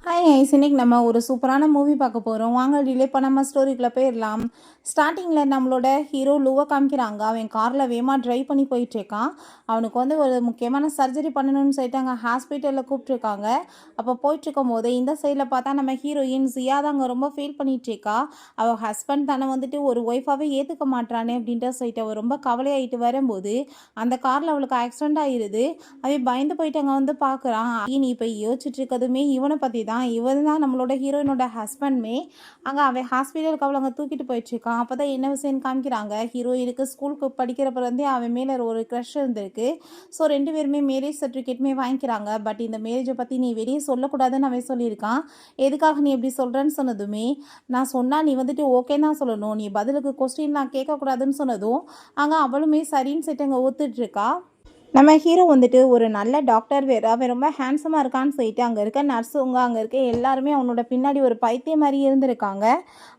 Hi ice, இன்னைக்கு நம்ம ஒரு சூப்பரான மூவி பார்க்க போகிறோம். வாங்க டிலே பண்ணாமல் ஸ்டோரிக்குள்ளே போயிடலாம். ஸ்டார்டிங்கில் நம்மளோட ஹீரோ லூவை காமிக்கிறாங்க. அவன் காரில் வேகமாக ட்ரைவ் பண்ணி போயிட்டுருக்கான். அவனுக்கு ஒரு முக்கியமான சர்ஜரி பண்ணணும்னு சொல்லிட்டு அங்கே ஹாஸ்பிட்டலில் கூப்பிட்ருக்காங்க. அப்போ போயிட்டுருக்கும் போது இந்த சைடில் பார்த்தா நம்ம ஹீரோயின் ஜியா தான் அங்கே ரொம்ப ஃபீல் பண்ணிகிட்ருக்கா. அவள் ஹஸ்பண்ட் தானே ஒரு ஒய்ஃபாகவே ஏற்றுக்க மாட்டானே அப்படின்ட்டு சொல்லிட்டு அவள் ரொம்ப கவலையாயிட்டு வரும்போது அந்த காரில் அவளுக்கு ஆக்சிடென்ட் ஆகிடுது. அவன் பயந்து போயிட்டு அங்கே பார்க்குறான். நீ இப்போ யோசிச்சுட்டு இருக்கதுமே இவனை பற்றி தான். இவன் தான் நம்மளோட ஹீரோயினோட ஹஸ்பண்ட்மே. அங்கே அவன் ஹாஸ்பிட்டலுக்கு அவளை அங்கே தூக்கிட்டு போயிட்டுருக்கான். அப்போ தான் என்ன விஷயம்னு காமிக்கிறாங்க. ஹீரோயினுக்கு ஸ்கூலுக்கு படிக்கிறப்ப வந்து அவன் மேலே ஒரு க்ரஷ் இருந்திருக்கு. ஸோ 2 பேருமே மேரேஜ் சர்டிஃபிகேட்டுமே வாங்கிக்கிறாங்க. பட் இந்த மேரேஜை பற்றி நீ வெளியே சொல்லக்கூடாதுன்னு அவன் சொல்லியிருக்கான். எதுக்காக நீ எப்படி சொல்கிறேன்னு சொன்னதுமே, நான் சொன்னால் நீ ஓகே தான் சொல்லணும், நீ பதிலுக்கு கொஸ்டின் நான் கேட்கக்கூடாதுன்னு சொன்னதும் அங்கே அவளுமே சரின்னு சொல்லிட்டு அங்கே ஒத்துட்ருக்கா. நம்ம ஹீரோ ஒரு நல்ல டாக்டர் வேறு. அவன் ரொம்ப ஹேண்ட்ஸமாக இருக்கான்னு சொல்லிட்டு அங்கே இருக்க நர்ஸுங்க, அங்கே இருக்க எல்லாருமே அவனோட பின்னாடி ஒரு பைத்தியம் மாதிரி இருந்திருக்காங்க.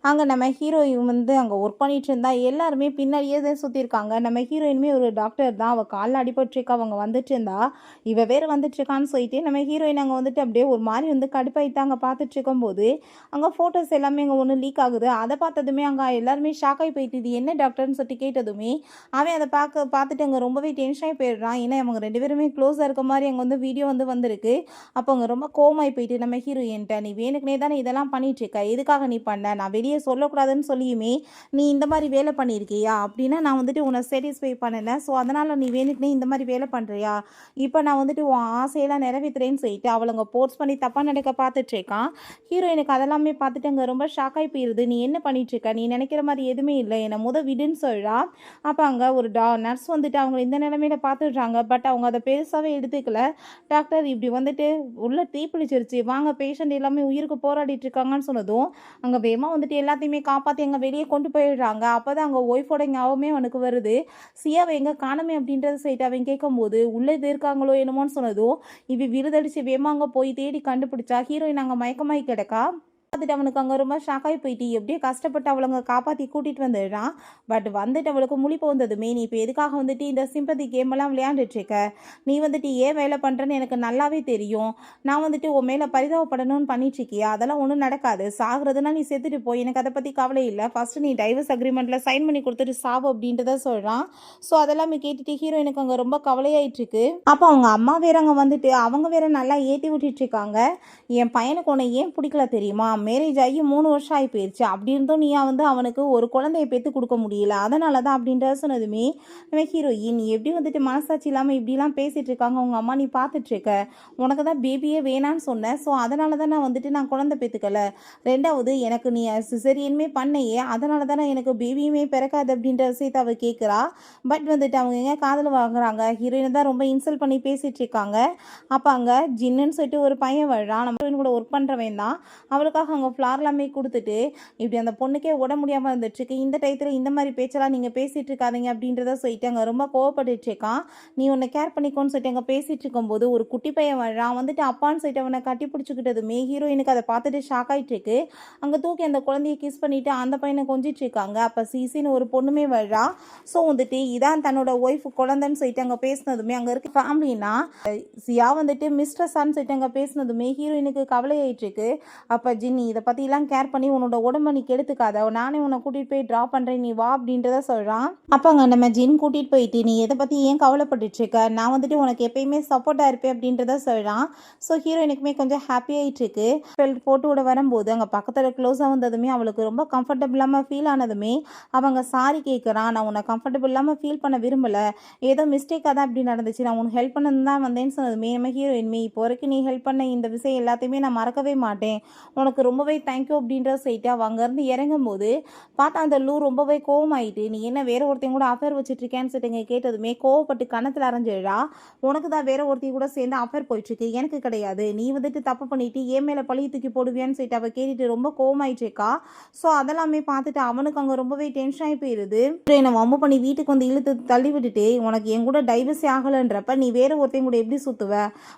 அங்கே நம்ம ஹீரோயின் அங்கே ஒர்க் பண்ணிட்டு இருந்தா எல்லாருமே பின்னாடியே தான் சுற்றிருக்காங்க. நம்ம ஹீரோயினுமே ஒரு டாக்டர் தான். அவள் காலில் அடிபட்டுருக்கா. அவங்க வந்துட்டு இருந்தா இவ வேறு வந்துட்டுருக்கான்னு சொல்லிட்டு நம்ம ஹீரோயின் அங்கே அப்படியே ஒரு மாதிரி கடுப்பாயிட்டு அங்கே பார்த்துட்டு இருக்கும்போது அங்கே ஃபோட்டோஸ் எல்லாமே அங்கே ஒன்று லீக் ஆகுது. அதை பார்த்ததுமே அங்கே எல்லாருமே ஷாக் ஆகி போயிட்டு இது என்ன டாக்டர்னு சொல்லிட்டு கேட்டதுமே அவன் அதை பார்த்துட்டு அங்கே ரொம்பவே டென்ஷனாகி போயிடுறான். ஏன்னா அவங்க 2 பேருமே க்ளோஸாக இருக்க மாதிரி அங்கே வீடியோ வந்திருக்கு. அப்போ அவங்க ரொம்ப கோவமாகி போயிட்டு நம்ம ஹீரோயின்ட்ட நீ வேணுக்குனே தானே இதெல்லாம் பண்ணிகிட்ருக்க, எதுக்காக நீ பண்ண, நான் வெளியே சொல்லக்கூடாதுன்னு சொல்லியுமே நீ இந்த மாதிரி வேலை பண்ணியிருக்கியா அப்படின்னா நான் உன்னை சாட்டிஸ்ஃபை பண்ணலை, ஸோ அதனால் நீ வேணுக்குனே இந்த மாதிரி வேலை பண்ணுறியா, இப்போ நான் உன் ஆசையெல்லாம் நிறைவேற்றுறேன்னு சொல்லிட்டு அவளுங்க போர்ஸ் பண்ணி தப்பாக நடக்க பார்த்துட்ருக்கான். ஹீரோயினுக்கு அதெல்லாமே பார்த்துட்டு அங்கே ரொம்ப ஷாக் ஆகி போயிடுது. நீ என்ன பண்ணிகிட்ருக்க, நீ நினைக்கிற மாதிரி எதுவுமே இல்லை, என்னை விடுன்னு சொல்கிறா. அப்போ அங்கே ஒரு நர்ஸ் அவங்க இந்த நிலைமையில பார்த்துடுறாங்க. பட் அவங்க அதை பெருசாகவே எடுத்துக்கல. டாக்டர் இப்படி உள்ள தீப்பிடிச்சிருச்சு, வாங்க பேஷண்ட் எல்லாமே உயிருக்கு போராடிட்டு இருக்காங்கன்னு சொன்னதும் அங்கே வேகமாக எல்லாத்தையுமே காப்பாற்றி அங்கே வெளியே கொண்டு போயிடுறாங்க. அப்போ தான் அங்கே ஒய்ஃபோட ஞாபகமே அவனுக்கு வருது. சியாவை எங்கே காணமே அப்படின்றத சைட்டு அவன் கேட்கும்போது உள்ளே இது இருக்காங்களோ என்னமோன்னு சொன்னதும் இவ விருதடிச்சு வேகமாக அங்கே போய் தேடி கண்டுபிடிச்சா ஹீரோயின் அங்கே மயக்கமாகி கிடக்கா. பார்த்துட்டு அவனுக்கு அங்கே ரொம்ப ஷாக்காகி போயிட்டு எப்படியே கஷ்டப்பட்டு அவளை காப்பாற்றி கூட்டிகிட்டு வந்துடுறான். பட் அவளுக்கு முழிப்பு வந்ததுமே நீ இப்போ எதுக்காக இந்த சிம்பதி கேமெல்லாம் விளையாண்டுட்ருக்க, நீ ஏன் வேலை பண்ணுறேன்னு எனக்கு நல்லாவே தெரியும், நான் உன் மேலே பரிதாபப்படணும்னு பண்ணிட்டுருக்கியா, அதெல்லாம் ஒன்றும் நடக்காது, சாகுறதுனா நீ செத்துட்டு போய், எனக்கு அதை பற்றி கவலை இல்லை, ஃபஸ்ட்டு நீ டைவர்ஸ் அக்ரிமெண்ட்டில் சைன் பண்ணி கொடுத்துட்டு சாவு அப்படின்றத சொல்கிறான். ஸோ அதெல்லாமே கேட்டுட்டு ஹீரோயினுக்கு அங்கே ரொம்ப கவலையாயிட்டுருக்கு. அப்போ அவங்க அம்மா வேற அங்கே அவங்க வேற நல்லா ஏற்றி விட்டுட்ருக்காங்க. என் பையனுக்கு உன்னை ஏன் பிடிக்கல தெரியுமா, மேரேஜ் ஆகி 3 வருஷம் ஆகி போயிடுச்சு, அப்படி இருந்தும் நீ அவனுக்கு ஒரு குழந்தைய பெற்று கொடுக்க முடியல, அதனால தான் அப்படின்ற சொன்னதுமே நம்ம ஹீரோயின் நீ எப்படி மனசாட்சி இல்லாமல் இப்படிலாம் பேசிகிட்டு இருக்காங்க உங்கள் அம்மா, நீ பார்த்துட்ருக்க, உனக்கு தான் பேபியே வேணான்னு சொன்னேன், ஸோ அதனால தான் நான் குழந்தை பெற்றுக்கலை, 2வது எனக்கு நீ சிசரியனுமே பண்ணையே, அதனால தானே எனக்கு பேபியுமே பிறக்காது அப்படின்ற விஷயத்தை அவள் கேட்குறா. பட் அவங்க எங்கே காதில் வாங்குறாங்க, ஹீரோயினை தான் ரொம்ப இன்சல்ட் பண்ணி பேசிகிட்டு இருக்காங்க. அப்போ அங்கே ஜின்னுன்னு சொல்லிட்டு ஒரு பையன் வர்றான். நம்ம ஹீரோயின் கூட ஒர்க் பண்ணுறவன் தான். அவளுக்காக அவங்க ஃப்ளார் எல்லாமே கொடுத்துட்டு இப்படி அந்த பொண்ணுக்கே உட முடியாமல் இருந்துட்டுருக்கு, இந்த டயத்தில் இந்த மாதிரி பேச்செல்லாம் நீங்கள் பேசிகிட்டு இருக்காதீங்க அப்படின்றத சொல்லிட்டு அங்கே ரொம்ப கோவப்பட்டுருக்கான். நீ உன்னை கேர் பண்ணிக்கோன்னு சொல்லிட்டு அங்கே பேசிகிட்டு இருக்கும்போது ஒரு குட்டி பையன் வர்றான். அப்பான்னு சொல்லிட்டு அவனை கட்டி பிடிச்சிக்கிட்டதுமே ஹீரோயினுக்கு அதை பார்த்துட்டு ஷாக் ஆகிட்டுருக்கு. அங்கே தூக்கி அந்த குழந்தைய கிஸ் பண்ணிவிட்டு அந்த பையனை கொஞ்சிட்டு இருக்காங்க. அப்போ சிசின்னு ஒரு பொண்ணுமே வர்றா. ஸோ இதான் தன்னோட ஒய்ஃப் குழந்தைன்னு சொல்லிட்டு அங்கே பேசினதுமே அங்கே இருக்க ஃபேமிலினா சியா மிஸ்ட்ரஸான்னு சொல்லிட்டு அங்கே பேசினதுமே ஹீரோயினுக்கு கவலையாயிட்டுருக்கு. அப்போ ஜின்னி இதை பற்றிலாம் கேர் பண்ணி உன்னோட உடம்பை நீ கெடுத்துக்காத, நானே உன்னை கூட்டிகிட்டு போய் ட்ரா பண்ணுறேன், நீ வா அப்படின்றத சொல்கிறான். அப்போ அங்கே நம்ம ஜின் கூட்டிகிட்டு போயிட்டு நீ எதை பற்றி ஏன் கவலைப்பட்டுருக்க, நான் உனக்கு எப்பயுமே சப்போர்ட்டாக இருப்பேன் அப்படின்றத சொல்கிறான். ஸோ ஹீரோயினுக்குமே கொஞ்சம் ஹாப்பி ஆகிட்டுருக்கு. பெல்ட் போட்டு விட வரும்போது அங்கே பக்கத்தில் க்ளோஸாக வந்ததுமே அவளுக்கு ரொம்ப கம்ஃபர்டபுளாமல் ஃபீல் ஆனதுமே அவங்க சாரி கேட்குறான். நான் உன்னை கம்ஃபர்டபுள் இல்லாமல் ஃபீல் பண்ண விரும்பலை, ஏதோ மிஸ்டேக்காக தான் அப்படி நடந்துச்சு, நான் உனக்கு ஹெல்ப் பண்ணது தான் வந்தேன்னு சொன்னதுமே நம்ம ஹீரோயின்மே இப்போ வரைக்கும் நீ ஹெல்ப் பண்ண இந்த விஷயம் எல்லாத்தையுமே நான் மறக்கவே மாட்டேன், உனக்கு ரொம்பவே தேங்க்யூ அப்படின்ற சொல்லிட்டு அவள் அங்கேருந்து இறங்கும் போது பார்த்தா அந்த லூ ரொம்பவே கோவமாயிட்டு நீ என்ன வேற ஒருத்தையும் கூட அஃபேர் வச்சுட்ருக்கேன்னு சொல்லிட்டு கேட்டதுமே கோவப்பட்டு கணத்தில் அரைஞ்சிடா. உனக்கு தான் வேற ஒருத்தையும் கூட சேர்ந்து அஃபேர் போயிட்டுருக்கு, எனக்கு கிடையாது, நீ தப்பு பண்ணிட்டு ஏன் மேலே பழி தூக்கி போடுவியான்னு சொல்லிட்டு அவள் கேட்டுட்டு ரொம்ப கோவமாயிட்டுருக்கா. ஸோ அதெல்லாமே பார்த்துட்டு அவனுக்கு அங்கே ரொம்பவே டென்ஷன் ஆகி போயிடுது. என்னை வம்பு பண்ணி வீட்டுக்கு இழுத்து தள்ளி விட்டுட்டு உனக்கு என் கூட டைவர்ஸே ஆகலைன்றப்ப நீ வேற ஒருத்தையும் கூட எப்படி சுற்றுவ,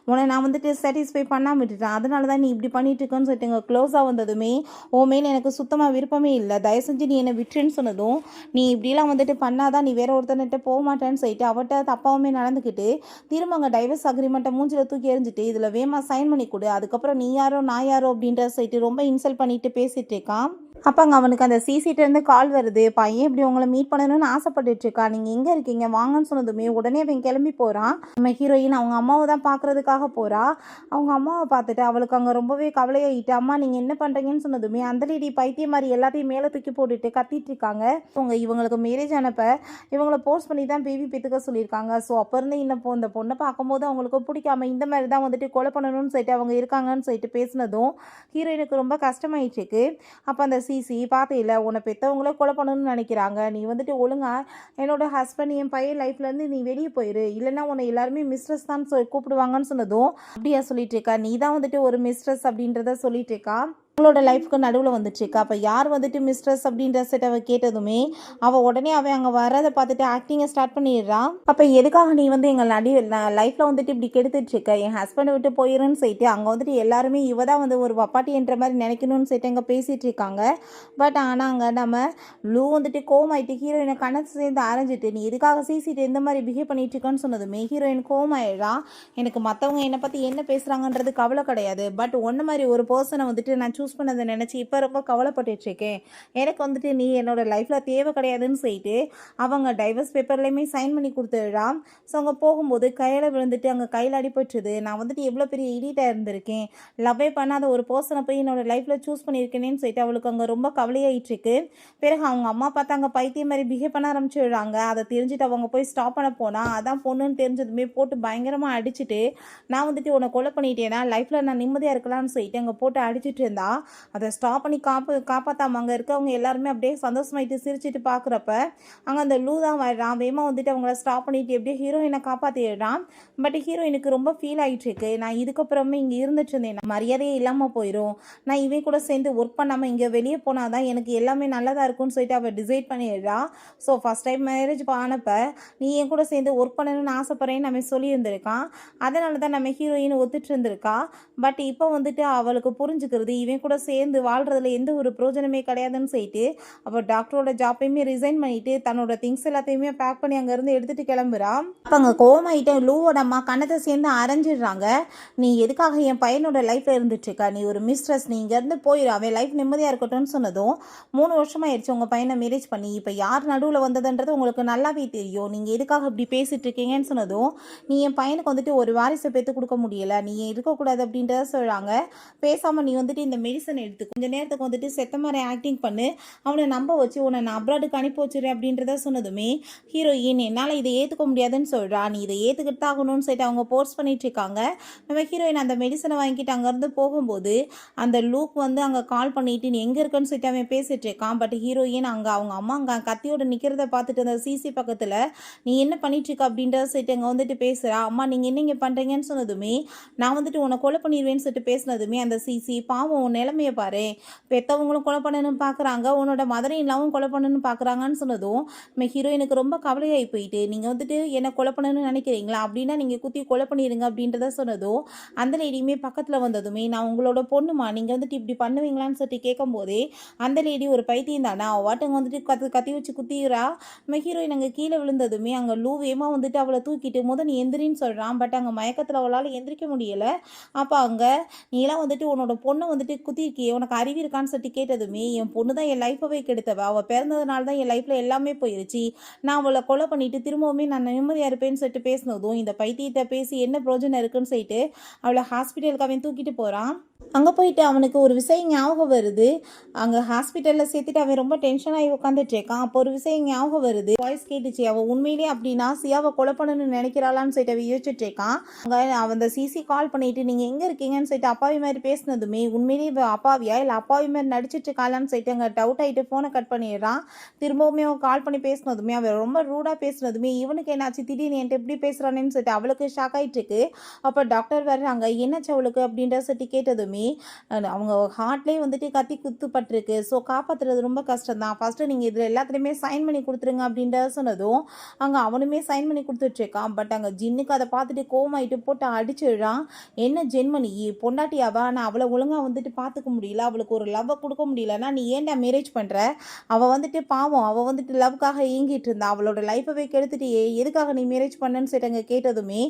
உன்னை நான் சாட்டிஸ்ஃபை பண்ணாமல் விட்டுட்டேன், அதனால தான் நீ இப்படி பண்ணிட்டு இருக்கேன்னு சொல்லிட்டு க்ளோஸாக கேமரா வந்ததுமே உன் மேலே எனக்கு சுத்தமாக விருப்பமே இல்லை, தயவு செஞ்சு நீ என்னை விட்டுருன்னு சொன்னதும், நீ இப்படிலாம் வந்துட்டு பண்ணாதான் நீ வேற ஒருத்தன்கிட்ட போக மாட்டேன்னு சொல்லிட்டு அவட்ட தப்பாவுமே நடந்துக்கிட்டு திரும்ப அங்கே டைவர்ஸ் அக்ரிமெண்ட்டை மூஞ்சில் தூக்கி எறிஞ்சிட்டு இதில் வேமா சைன் பண்ணி கொடு, அதுக்கப்புறம் நீ யாரோ நான் யாரோ அப்படின்ற சொல்லிட்டு ரொம்ப இன்சல்ட் பண்ணிட்டு பேசிட்டு இருக்கான். அப்போங்க அவனுக்கு அந்த சிசிட்டிலேருந்து கால் வருது, பையன் இப்படி உங்களை மீட் பண்ணணும்னு ஆசைப்பட்டுட்டு இருக்கா, நீங்கள் எங்கே இருக்கீங்க வாங்கன்னு சொன்னதுமே உடனே அவன் கிளம்பி போகிறான். நம்ம ஹீரோயின் அவங்க அம்மாவை தான் பார்க்குறதுக்காக போகிறா. அவங்க அம்மாவை பார்த்துட்டு அவளுக்கு அங்கே ரொம்பவே கவலையாயிட்டு, அம்மா நீங்கள் என்ன பண்ணுறீங்கன்னு சொன்னதுமே அந்த லேடி பைத்தியம் மாதிரி எல்லாத்தையும் மேலே தூக்கி போட்டுட்டு கத்திட்டு இருக்காங்க. இவங்களுக்கு மேரேஜ் ஆனப்போ இவங்கள போஸ்ட் பண்ணி தான் பேபி பெற்றுக்க சொல்லியிருக்காங்க. ஸோ அப்போ இருந்து இன்னப்போ இந்த பொண்ணை பார்க்கும்போது அவங்களுக்கு பிடிக்காம இந்த மாதிரி தான் வந்துட்டு கொலை பண்ணணும்னு சொல்லிட்டு அவங்க இருக்காங்கன்னு சொல்லிட்டு பேசினதும் ஹீரோயினுக்கு ரொம்ப கஷ்டமாயிடுச்சு. அப்போ அந்த சிசி பார்த்தையில உன்னை பெற்றவங்களே கொலை பண்ணணும்னு நினைக்கிறாங்க, நீ வந்துட்டு ஒழுங்கா என்னோட ஹஸ்பண்ட் என் பையன் லைஃப்லேருந்து நீ வெளியே போயிரு, இல்லைன்னா உன்னை எல்லாருமே மிஸ்ட்ரஸ் தான் கூப்பிடுவாங்கன்னு சொன்னதும் அப்படியா சொல்லிட்டு இருக்கா, நீ தான் வந்துட்டு ஒரு மிஸ்ட்ரஸ் அப்படின்றத சொல்லிட்டு இருக்கா. அவளோட லைஃப்க்கு நடுவில் வந்துட்டுருக்கா. அப்போ யார் வந்துட்டு மிஸ்ட்ரஸ் அப்படின்ற செட் அவள் கேட்டதுமே அவள் உடனே அவன் அங்கே வரதை பார்த்துட்டு ஆக்டிங்கை ஸ்டார்ட் பண்ணிடுறான். அப்போ எதுக்காக நீ வந்து எங்கள் லைஃப்பில் வந்துட்டு இப்படி கெடுத்துட்டு இருக்க, என் ஹஸ்பண்டை விட்டு போயிருன்னு சொல்லிட்டு அங்கே வந்துட்டு எல்லாருமே இவ தான் வந்து ஒரு வப்பாட்டி என்ற மாதிரி நினைக்கணும்னு சொல்லிட்டு அங்கே பேசிகிட்டு இருக்காங்க. பட் ஆனால் அங்கே நம்ம லூ வந்துட்டு கோமாயிட்டு ஹீரோயினை கணக்கு சேர்ந்து அரைஞ்சிட்டு நீ எதுக்காக சிசிட்டு இந்த மாதிரி பிஹேவ் பண்ணிட்டு இருக்கன்னு சொன்னதுமே ஹீரோயின் கோமாயிடுறான். எனக்கு மற்றவங்க என்னை பற்றி என்ன பேசுகிறாங்கன்றது கவலை கிடையாது, பட் ஒன்று மாதிரி ஒரு பர்சனை வந்துட்டு நான் சூஸ் பண்ணதை நினச்சி இப்போ ரொம்ப கவலைப்பட்டுருக்கேன். எனக்கு வந்துட்டு நீ என்னோட லைஃப்பில் தேவை கிடையாதுன்னு சொல்லிட்டு அவங்க டைவர்ஸ் பேப்பர்லேயுமே சைன் பண்ணி கொடுத்துடுறான். ஸோ அங்கே போகும்போது கையில் விழுந்துட்டு அங்கே கையில் அடிபட்டுருது. நான் வந்துட்டு எவ்வளோ பெரிய எடிட்டாக இருந்திருக்கேன், லவ்வே பண்ணாத ஒரு பர்சனை போய் என்னோட லைஃப்பில் சூஸ் பண்ணியிருக்கேனேன்னு சொல்லிட்டு அவளுக்கு அங்கே ரொம்ப கவலையாயிட்டுருக்கு. பிறகு அவங்க அம்மா பார்த்தா அங்கே பைத்தியம் மாதிரி பிஹேவ் பண்ண ஆரம்பிச்சிடுறாங்க. அதை தெரிஞ்சுட்டு அவங்க போய் ஸ்டாப் பண்ண போனால் அதான் பொண்ணுன்னு தெரிஞ்சதுமே போட்டு பயங்கரமாக அடிச்சுட்டு நான் வந்துட்டு உன்னை கொலை பண்ணிட்டேன்னா லைஃப்பில் நான் நிம்மதியாக இருக்கலாம்னு சொல்லிட்டு அங்கே போட்டு அடிச்சுட்டு இருந்தா அதை ஸ்டாப் பண்ணி காப்பாற்றாம அங்கே இருக்கவங்க எல்லாருமே அப்படியே சந்தோஷமாயிட்டு சிரிச்சிட்டு பார்க்குறப்ப அங்கே அந்த லூ தான் வர்றான். வேகமாக வந்துட்டு அவங்கள ஸ்டாப் பண்ணிட்டு எப்படியே ஹீரோயினை காப்பாற்றிடுறான். பட் ஹீரோயினுக்கு ரொம்ப ஃபீல் ஆகிட்டு இருக்கு, நான் இதுக்கப்புறமே இங்கே இருந்துட்டு இருந்தேன் மரியாதையே இல்லாமல் போயிடும், நான் இவன் கூட சேர்ந்து ஒர்க் பண்ணாமல் இங்கே வெளியே போனால் தான் எனக்கு எல்லாமே நல்லதாக இருக்கும்னு சொல்லிட்டு அவள் டிசைட் பண்ணிடுறான். ஸோ ஃபஸ்ட் டைம் மேரேஜ் ஆனப்போ நீ என் கூட சேர்ந்து ஒர்க் பண்ணணும்னு ஆசைப்படுறேன்னு நம்ம சொல்லியிருந்திருக்கான். அதனால தான் நம்ம ஹீரோயின் ஒத்துட்டு இருந்திருக்கா. பட் இப்போ வந்துட்டு அவளுக்கு புரிஞ்சுக்கிறது இவன் கூட சேர்ந்து வாழ்றதுல எந்த ஒரு பிரயோஜனமே கிடையாதுன்னு சொல்லிட்டு அவள் டாக்டரோட ஜாப்பையுமே ரிசைன் பண்ணிட்டு தன்னோட திங்ஸ் எல்லாத்தையுமே பேக் பண்ணி அங்கேருந்து எடுத்துகிட்டு கிளம்புறான். அப்போ அங்கே கோமாயிட்ட லூவோட அம்மா கண்ணத்தை சேர்ந்து அரைஞ்சிடுறாங்க. நீ எதுக்காக என் பையனோட லைஃப்பில் இருந்துட்டுருக்கா, நீ ஒரு மிஸ்ட்ரஸ், நீ இங்கேருந்து போயிடு, அவன் லைஃப் நிம்மதியாக இருக்கட்டும்னு சொன்னதும் 3 வருஷமாயிடுச்சு உங்கள் பையனை மேரேஜ் பண்ணி, இப்போ யார் நடுவில் வந்ததுன்றது உங்களுக்கு நல்லாவே தெரியும், நீங்கள் எதுக்காக இப்படி பேசிகிட்டு இருக்கீங்கன்னு சொன்னதும் நீ என் பையனுக்கு வந்துட்டு ஒரு வாரிசை பெற்று கொடுக்க முடியலை, நீ இருக்கக்கூடாது அப்படின்றத சொல்கிறாங்க. பேசாமல் நீ வந்துட்டு இந்த மெடிசன் எடுத்து கொஞ்ச நேரத்துக்கு வந்துட்டு செத்த மாதிரி ஆக்டிங் பண்ணு, அவனை நம்ப வச்சு உன்னை நான் அப்ராடுக்கு அனுப்பி வச்சுருேன் அப்படின்றத சொன்னதுமே ஹீரோயின் என்னால் இதை ஏற்றுக்க முடியாதுன்னு சொல்கிறா. நீ இதை ஏற்றுக்கிட்டு ஆகணும்னு சொல்லிட்டு அவங்க போர்ஸ் பண்ணிட்டு இருக்காங்க. நம்ம ஹீரோயின் அந்த மெடிசனை வாங்கிட்டு அங்கேருந்து போகும்போது அந்த லூக் வந்து அங்கே கால் பண்ணிட்டு நீ எங்கே இருக்குன்னு சொல்லிட்டு அவன் பேசிட்டு இருக்கான். பட் ஹீரோயின் அங்கே அவங்க அம்மா அங்கே கத்தியோட நிற்கிறத பார்த்துட்டு அந்த சிசி பக்கத்தில் நீ என்ன பண்ணிட்டு இருக்க அப்படின்றத சொல்லிட்டு அங்கே வந்துட்டு பேசுகிறா. அம்மா நீங்கள் என்ன இங்கே பண்ணுறீங்கன்னு சொன்னதுமே நான் வந்துட்டு உன்னை கொலை பண்ணிடுவேன்னு சொல்லிட்டு பேசினதுமே அந்த சிசி பாவம் உன் நிலைமையை பாரு, பெற்றவங்களும் கொலை பண்ணணும்னு பார்க்குறாங்க, உன்னோட மதரையில்லாவும் கொலை பண்ணணும்னு பார்க்குறாங்கன்னு சொன்னதும் நம்ம ஹீரோயினுக்கு ரொம்ப கவலையாகி போயிட்டு நீங்கள் வந்துட்டு என்னை கொலை பண்ணணும்னு நினைக்கிறீங்களா, அப்படின்னா நீங்கள் குத்தி கொலை பண்ணிடுங்க அப்படின்றத சொன்னதும் அந்த லேடியுமே பக்கத்தில் வந்ததுமே நான் உங்களோட பொண்ணுமா, நீங்கள் வந்துட்டு இப்படி பண்ணுவீங்களான்னு சொல்லிட்டு கேட்கும் போதே அந்த லேடி ஒரு பைத்தியம் தானே வாட்டங்க வந்துட்டு கத்தி வச்சு குத்திக்கிறா. நம்ம ஹீரோயின் அங்கே கீழே விழுந்ததுமே அங்கே லூ வேகமாக வந்துட்டு அவளை தூக்கிட்டு நீ எந்திரின்னு சொல்கிறான். பட் அங்கே மயக்கத்தில் அவளால் எந்திரிக்க முடியலை. அப்போ அங்கே நீலாம் வந்துட்டு உன்னோட பொண்ணை வந்துட்டு குத்திருக்கியே, உனக்கு அறிவு இருக்கான்னு சொல்லிட்டு கேட்டதுமே என் பொண்ணு தான் என் லைஃபவே கெடுத்தவ, அவள் பிறந்ததுனால தான் என் லைஃப்பில் எல்லாமே போயிருச்சு, நான் அவளை கொலை பண்ணிட்டு திரும்பவுமே நான் நிம்மதியாக இருப்பேன்னு சொல்லிட்டு பேசினதும் இந்த பைத்தியத்தை பேசி என்ன பிரயோஜனம் இருக்குன்னு சொல்லிட்டு அவளை ஹாஸ்பிட்டலுக்கு அவன் தூக்கிட்டு போகிறான். அங்கே போயிட்டு அவனுக்கு ஒரு விஷயம் ஞாபகம் வருது. அங்கே ஹாஸ்பிட்டலில் சேர்த்துட்டு அவன் ரொம்ப டென்ஷனாகி உட்காந்துட்டு இருக்கான். அப்போ ஒரு விஷயம் ஞாபகம் வருது, வாய்ஸ் கேட்டுச்சு. அவள் உண்மையிலேயே அப்படின்னா சியாவை கொலை பண்ணணும்னு நினைக்கிறாளான்னு சொல்லிட்டு அவன் யோசிச்சுட்டு இருக்கான். அங்கே அவன் அந்த சிசி கால் பண்ணிட்டு நீங்கள் எங்கே இருக்கீங்கன்னு சொல்லிட்டு அப்பாவி மாதிரி பேசினதுமே உண்மையிலேயே அப்பாவியா இல்லை அப்பாவி மாதிரி நடிச்சிட்டு இருக்காளான்னு சொல்லிட்டு அங்கே டவுட் ஆகிட்டு ஃபோனை கட் பண்ணிடுறான். திரும்பவுமே அவன் கால் பண்ணி பேசினதுமே அவன் ரொம்ப ரூடாக பேசினதுமே இவனுக்கு என்னாச்சு திடீர்னு என்கிட்ட எப்படி பேசுகிறானேன்னு சொல்லிட்டு அவளுக்கு ஷாக் ஆகிட்டு இருக்கு. அப்போ டாக்டர் வர்றாங்க, என்னாச்சு அவளுக்கு அப்படின்ற சொல்லிட்டு கேட்டதுமே அவங்க ஹார்ட்லேயே வந்துட்டு கத்தி குத்துப்பட்டிருக்கு, ஸோ காப்பாற்றுறது ரொம்ப கஷ்டம் தான், ஃபஸ்ட்டு நீங்கள் இதில் எல்லாத்துலேயுமே சைன் பண்ணி கொடுத்துருங்க அப்படின்றத சொன்னதும் அங்கே அவனுமே சைன் பண்ணி கொடுத்துட்ருக்கான். பட் அங்கே ஜின்னுக்கு அதை பார்த்துட்டு கோமாயிட்டு போட்டு அடிச்சிடுறான். என்ன ஜென்மனி பொண்டாட்டியாவா, நான் அவளை ஒழுங்காக வந்துட்டு பார்த்து பார்த்துக்க முடியல, அவளுக்கு ஒரு லவ்வை கொடுக்க முடியலன்னா நீ ஏன்டா மேரேஜ் பண்ணுற? அவள் வந்துட்டு பாவம், அவள் வந்துட்டு லவ்க்காக ஏங்கிட்டு இருந்தா, அவளோட லைஃபவே கெடுத்துட்டியே, எதுக்காக நீ மேரேஜ் பண்ணன்னு சொல்லிட்டு கேட்டதுமே,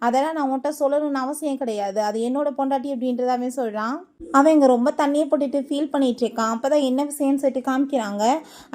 அதெல்லாம் நான் உன்கிட்ட சொல்லணும்னு அவசியம் கிடையாது, அது என்னோட பொண்டாட்டி அப்படின்றதாவே சொல்கிறான். அவன் இங்கே ரொம்ப தண்ணியை போட்டுட்டு ஃபீல் பண்ணிட்டு இருக்கான். அப்போ தான் என்ன விஷயம்னு சொல்லிட்டு காமிக்கிறாங்க.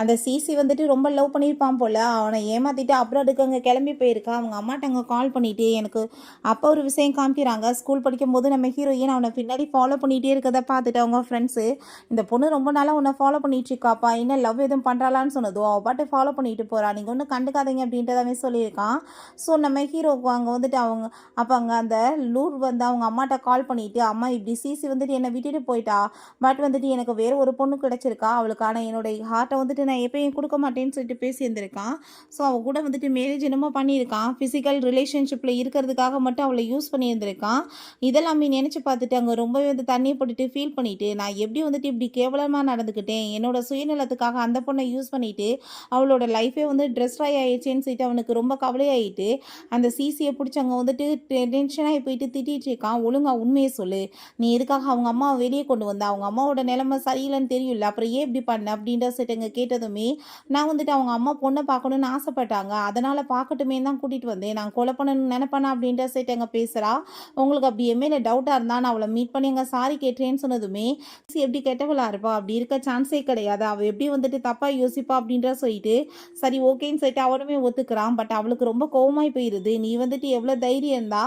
அந்த சிசி வந்துட்டு ரொம்ப லவ் பண்ணியிருப்பான் போல், அவனை ஏமாற்றிட்டு அப்ராடுக்கு அங்கே கிளம்பி போயிருக்கான். அவங்க அம்மாட்ட அங்கே கால் பண்ணிவிட்டு எனக்கு அப்போ ஒரு விஷயம் காமிக்கிறாங்க. ஸ்கூல் படிக்கும்போது நம்ம ஹீரோயின் அவனை பின்னாடி ஃபாலோ பண்ணிகிட்டே இருக்கதை பார்த்துட்டு அவங்க ஃப்ரெண்ட்ஸு, இந்த பொண்ணு ரொம்ப நாளாக உன்னை ஃபாலோ பண்ணிட்டு இருக்காப்பா, என்ன லவ் எதுவும் பண்ணுறாளான்னு சொன்னதும் அவள் பாட்டு ஃபாலோ பண்ணிட்டு போகிறா, நீங்கள் ஒன்றும் கண்டுக்காதீங்க அப்படின்றதாவே சொல்லியிருக்கான். ஸோ நம்ம ஹீரோவுக்கு அங்கே வந்துட்டு அவங்க அப்போ அங்கே அந்த லூர் வந்து அவங்க அம்மாட்ட கால் பண்ணிவிட்டு, அம்மா இப்படி சிசி வந்துட்டு என்னை விட்டுட்டு போயிட்டா, பட் வந்துட்டு எனக்கு வேறு ஒரு பொண்ணு கிடச்சிருக்கா, அவளுக்கான என்னோடய ஹார்ட்டை வந்துட்டு நான் எப்பயும் கொடுக்க மாட்டேன்னு சொல்லிட்டு பேசியிருந்திருக்கான். ஸோ அவள் கூட வந்துட்டு மேரேஜ் என்னமோ பண்ணியிருக்கான், ஃபிசிக்கல் ரிலேஷன்ஷிப்பில் இருக்கிறதுக்காக மட்டும் அவளை யூஸ் பண்ணியிருந்திருக்கான். இதெல்லாமே நினச்சி பார்த்துட்டு அங்கே ரொம்பவே வந்து தண்ணி போட்டுட்டு ஃபீல் பண்ணிவிட்டு, நான் எப்படி வந்துட்டு இப்படி கேவலமாக நடந்துக்கிட்டேன், என்னோட சுயநலத்துக்காக அந்த பொண்ணை யூஸ் பண்ணிவிட்டு அவளோட லைஃபே வந்து ட்ரெஸ்ட்ராய் ஆயிடுச்சேன்னு சொல்லிட்டு அவனுக்கு ரொம்ப கவலையாயிட்டு அந்த சிசியை பிடிச்சி அங்கே வந்துட்டு டென்ஷனாகி போயிட்டு திட்டிகிட்டு இருக்கான். ஒழுங்கா உண்மையை சொல்லு, நீ எதுக்காக அவங்க அம்மாவை வெளியே கொண்டு வந்த, அவங்க அம்மாவோட நிலைமை சரியில்லைன்னு தெரியல, அப்புறம் ஏன் இப்படி பண்ண அப்படின்ற சொல்லிட்டு கேட்டதுமே, நான் வந்துட்டு அவங்க அம்மா பொண்ணை பார்க்கணுன்னு ஆசைப்பட்டாங்க, அதனால் பார்க்கட்டுமே தான் கூட்டிகிட்டு வந்தேன், நான் கொலை பண்ணணும்னு நினைப்பேனா அப்படின்ற சொல்லிட்டு பேசுகிறா. உங்களுக்கு அப்படி எம்எல்ஏ டவுட்டாக இருந்தால் நான் அவளை மீட் பண்ணி அங்கே சாரி கேட்டேன்னு சொன்னதுமே, எப்படி கெட்டவளா இருப்பா, அப்படி இருக்க சான்ஸே கிடையாது, அவள் எப்படி வந்துட்டு தப்பாக யோசிப்பா அப்படின்ற சொல்லிட்டு சரி ஓகேன்னு சொல்லிட்டு அவனுமே ஒத்துக்கிறான். பட் அவளுக்கு ரொம்ப கோவமாய் போயிடுது, நீ வந்துட்டு எவ்வளோ தைரியம் இருந்தா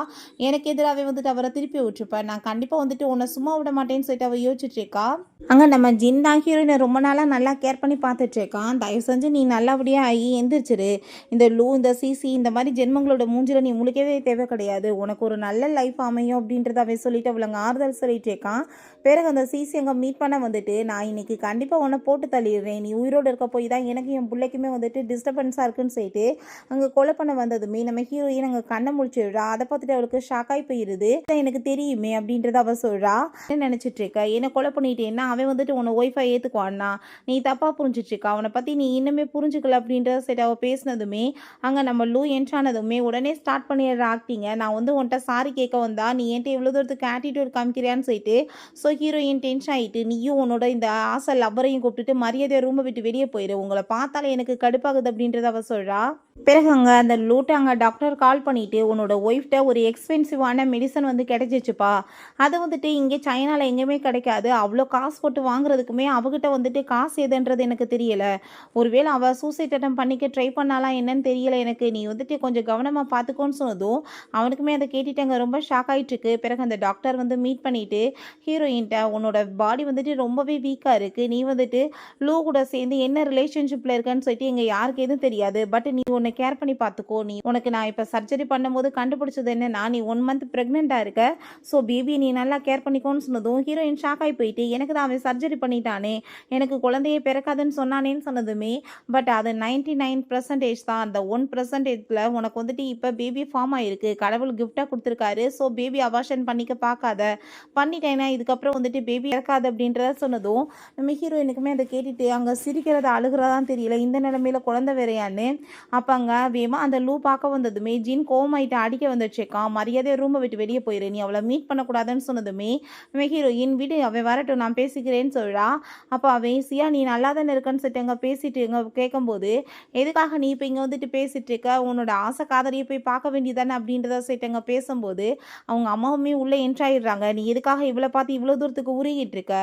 எனக்கு எதிராகவே வந்துட்டு அவரை திருப்பி விட்டுருப்பேன், நான் கண்டிப்பாக வந்துட்டு உன்னை சும்மா விட மாட்டேன்னு சொல்லிட்டு அவள் யோசிச்சுட்டு இருக்கா. அங்கே நம்ம ஜின் தான் ஹீரோயினை ரொம்ப நாளாக நல்லா கேர் பண்ணி பார்த்துட்டு இருக்கான். தயவு செஞ்சு நீ நல்லபடியாக ஆகி எந்திரிச்சிரு, இந்த சிசி இந்த மாதிரி ஜென்மங்களோட மூஞ்சில் நீ முழிக்கவே தேவை கிடையாது, உனக்கு ஒரு நல்ல லைஃப் அமையும் அப்படின்றத அவன் சொல்லிட்டு அவளுங்க ஆறுதல் சொல்லிட்டு இருக்கான். பிறகு அந்த சிசி அங்கே மீட் பண்ண வந்துட்டு, நான் இன்னைக்கு கண்டிப்பாக உன்னை போட்டு தள்ளிடுறேன், நீ உயிரோடு இருக்க போய் தான் எனக்கு என் பிள்ளைக்குமே வந்துட்டு டிஸ்டர்பன்ஸாக இருக்குன்னு சொல்லிட்டு அங்கே கொலை பண்ண வந்ததுமே நம்ம ஹீரோயின் அங்கே கண்ணை முடிச்சிடுறா. அதை பார்த்துட்டு அவளுக்கு ஷாக்காகி போயிடுது. எனக்கு தெரியுமே அப்படின்றத அவள் சொல்கிறா. என்ன நினச்சிட்டு இருக்க, என்ன கொலை பண்ணிட்டேன்னா அவன் வந்துட்டு உன்னை ஒய்ஃபை ஏற்றுக்குவான்னா, நீ தப்பாக புரிஞ்சிட்ருக்கா, அவனை பற்றி நீ இன்னுமே புரிஞ்சுக்கல அப்படின்றத சரி அவள் பேசினதுமே அங்கே நம்ம லூ என்ட்ரானதுமே உடனே ஸ்டார்ட் பண்ணிடுற ஆக்டிங்க. நான் வந்து உன்ட்ட சாரி கேட்க வந்தா நீ என்கிட்ட இவ்வளோ தூரத்துக்கு ஆட்டிடியூட் காமிக்கிறியான்னு சொல்லிட்டு ஸோ ஹீரோயின் டென்ஷன் ஆகிட்டு, நீயும் உன்னோட இந்த ஆசை லவ்வரையும் கூப்பிட்டுட்டு மரியாதையை ரூமை விட்டு வெளியே போயிடு, உங்களை பார்த்தாலே எனக்கு கடுப்பாகுது அப்படின்றத அவள் சொல்கிறா. பிறகு அங்கே அந்த லூட்டை அங்கே டாக்டர் கால் பண்ணிவிட்டு, உன்னோட ஒய்ஃப்ட்ட ஒரு எக்ஸ்பென்சிவான மெடிசன் வந்து கிடைச்சிச்சுப்பா, அது வந்துட்டு இங்கே சைனாவில் எங்கேயுமே கிடைக்காது, அவ்வளோ காசு போட்டு வாங்குறதுக்குமே அவகிட்ட வந்துட்டு காசு எதுன்றது எனக்கு தெரியலை, ஒருவேளை அவள் சூசைட் அட்டம் பண்ணிக்க ட்ரை பண்ணாலாம் என்னன்னு தெரியலை எனக்கு, நீ வந்துட்டு கொஞ்சம் கவனமாக பார்த்துக்கோன்னு சொன்னதும் அவனுக்குமே அதை கேட்டுட்டு அங்கே ரொம்ப ஷாக் ஆகிட்டுருக்கு. பிறகு அந்த டாக்டர் வந்து மீட் பண்ணிவிட்டு ஹீரோயின்ட்ட, உன்னோட பாடி வந்துட்டு ரொம்பவே வீக்காக இருக்குது, நீ வந்துட்டு லூ கூட சேர்ந்து என்ன ரிலேஷன்ஷிப்பில் இருக்கன்னு சொல்லிட்டு எங்கள் யாருக்கு எதுவும் தெரியாது, பட் நீ உன்னை கேர் பண்ணி பார்த்துக்கோ, நீ உனக்கு நான் இப்போ சர்ஜரி பண்ணும்போது கண்டுபிடிச்சது என்னன்னா நீ 1 மந்த் ப்ரெக்னெண்ட்டாக இருக்க, ஸோ பேபி நீ நல்லா கேர் பண்ணிக்கோன்னு சொன்னதும் ஹீரோயின் ஷாக் ஆகி போயிட்டு, எனக்கு தான் அவன் சர்ஜரி பண்ணிட்டானே, எனக்கு குழந்தையே பிறக்காதுன்னு சொன்னானேன்னு சொன்னதுமே, பட் அது 99% தான், அந்த 1%ல உனக்கு வந்துட்டு இப்போ பேபி ஃபார்ம் ஆகிருக்கு, கடவுள் கிஃப்டாக கொடுத்துருக்காரு, ஸோ பேபி அபார்ஷன் பண்ணிக்க பார்க்காத, பண்ணிட்டேன்னா இதுக்கப்புறம் வந்துட்டு பேபி இறக்காது அப்படின்றத சொன்னதும் நம்ம ஹீரோயினுக்குமே அதை கேட்டுட்டு அங்கே சிரிக்கிறதா அழுகிறதான் தெரியல, இந்த நிலைமையில குழந்தை வேறையான்னு. அப்போ அங்கே வேமா அந்த லூ பார்க்க வந்ததுமே ஜின் கோமாயிட்டு அடிக்க வந்துச்சுக்கான், மரியாதையை ரூமை விட்டு வெளியே போயிரு, நீ அவளை மீட் பண்ணக்கூடாதுன்னு சொன்னதுமே நம்ம ஹீரோயின் விடு அவன் வரட்டும் நான் பேசிக்கிறேன்னு சொல்கிறா. அப்போ அவன் சியா நீ நல்லா தானே இருக்கன்னு சொல்லிட்டு அங்கே பேசிட்டு இங்கே கேட்கும்போது, எதுக்காக நீ இப்போ இங்கே வந்துட்டு பேசிட்டு இருக்க, உன்னோட ஆசை காதலியை போய் பார்க்க வேண்டியதானே அப்படின்றத சொல்லிட்டு அங்கே பேசும்போது அவங்க அம்மாவுமே உள்ளே என்ட்ராயிடுறாங்க. நீ எதுக்காக இவ்வளோ பார்த்து இவ்வளோ தூரத்துக்கு உருகிட்டு இருக்க,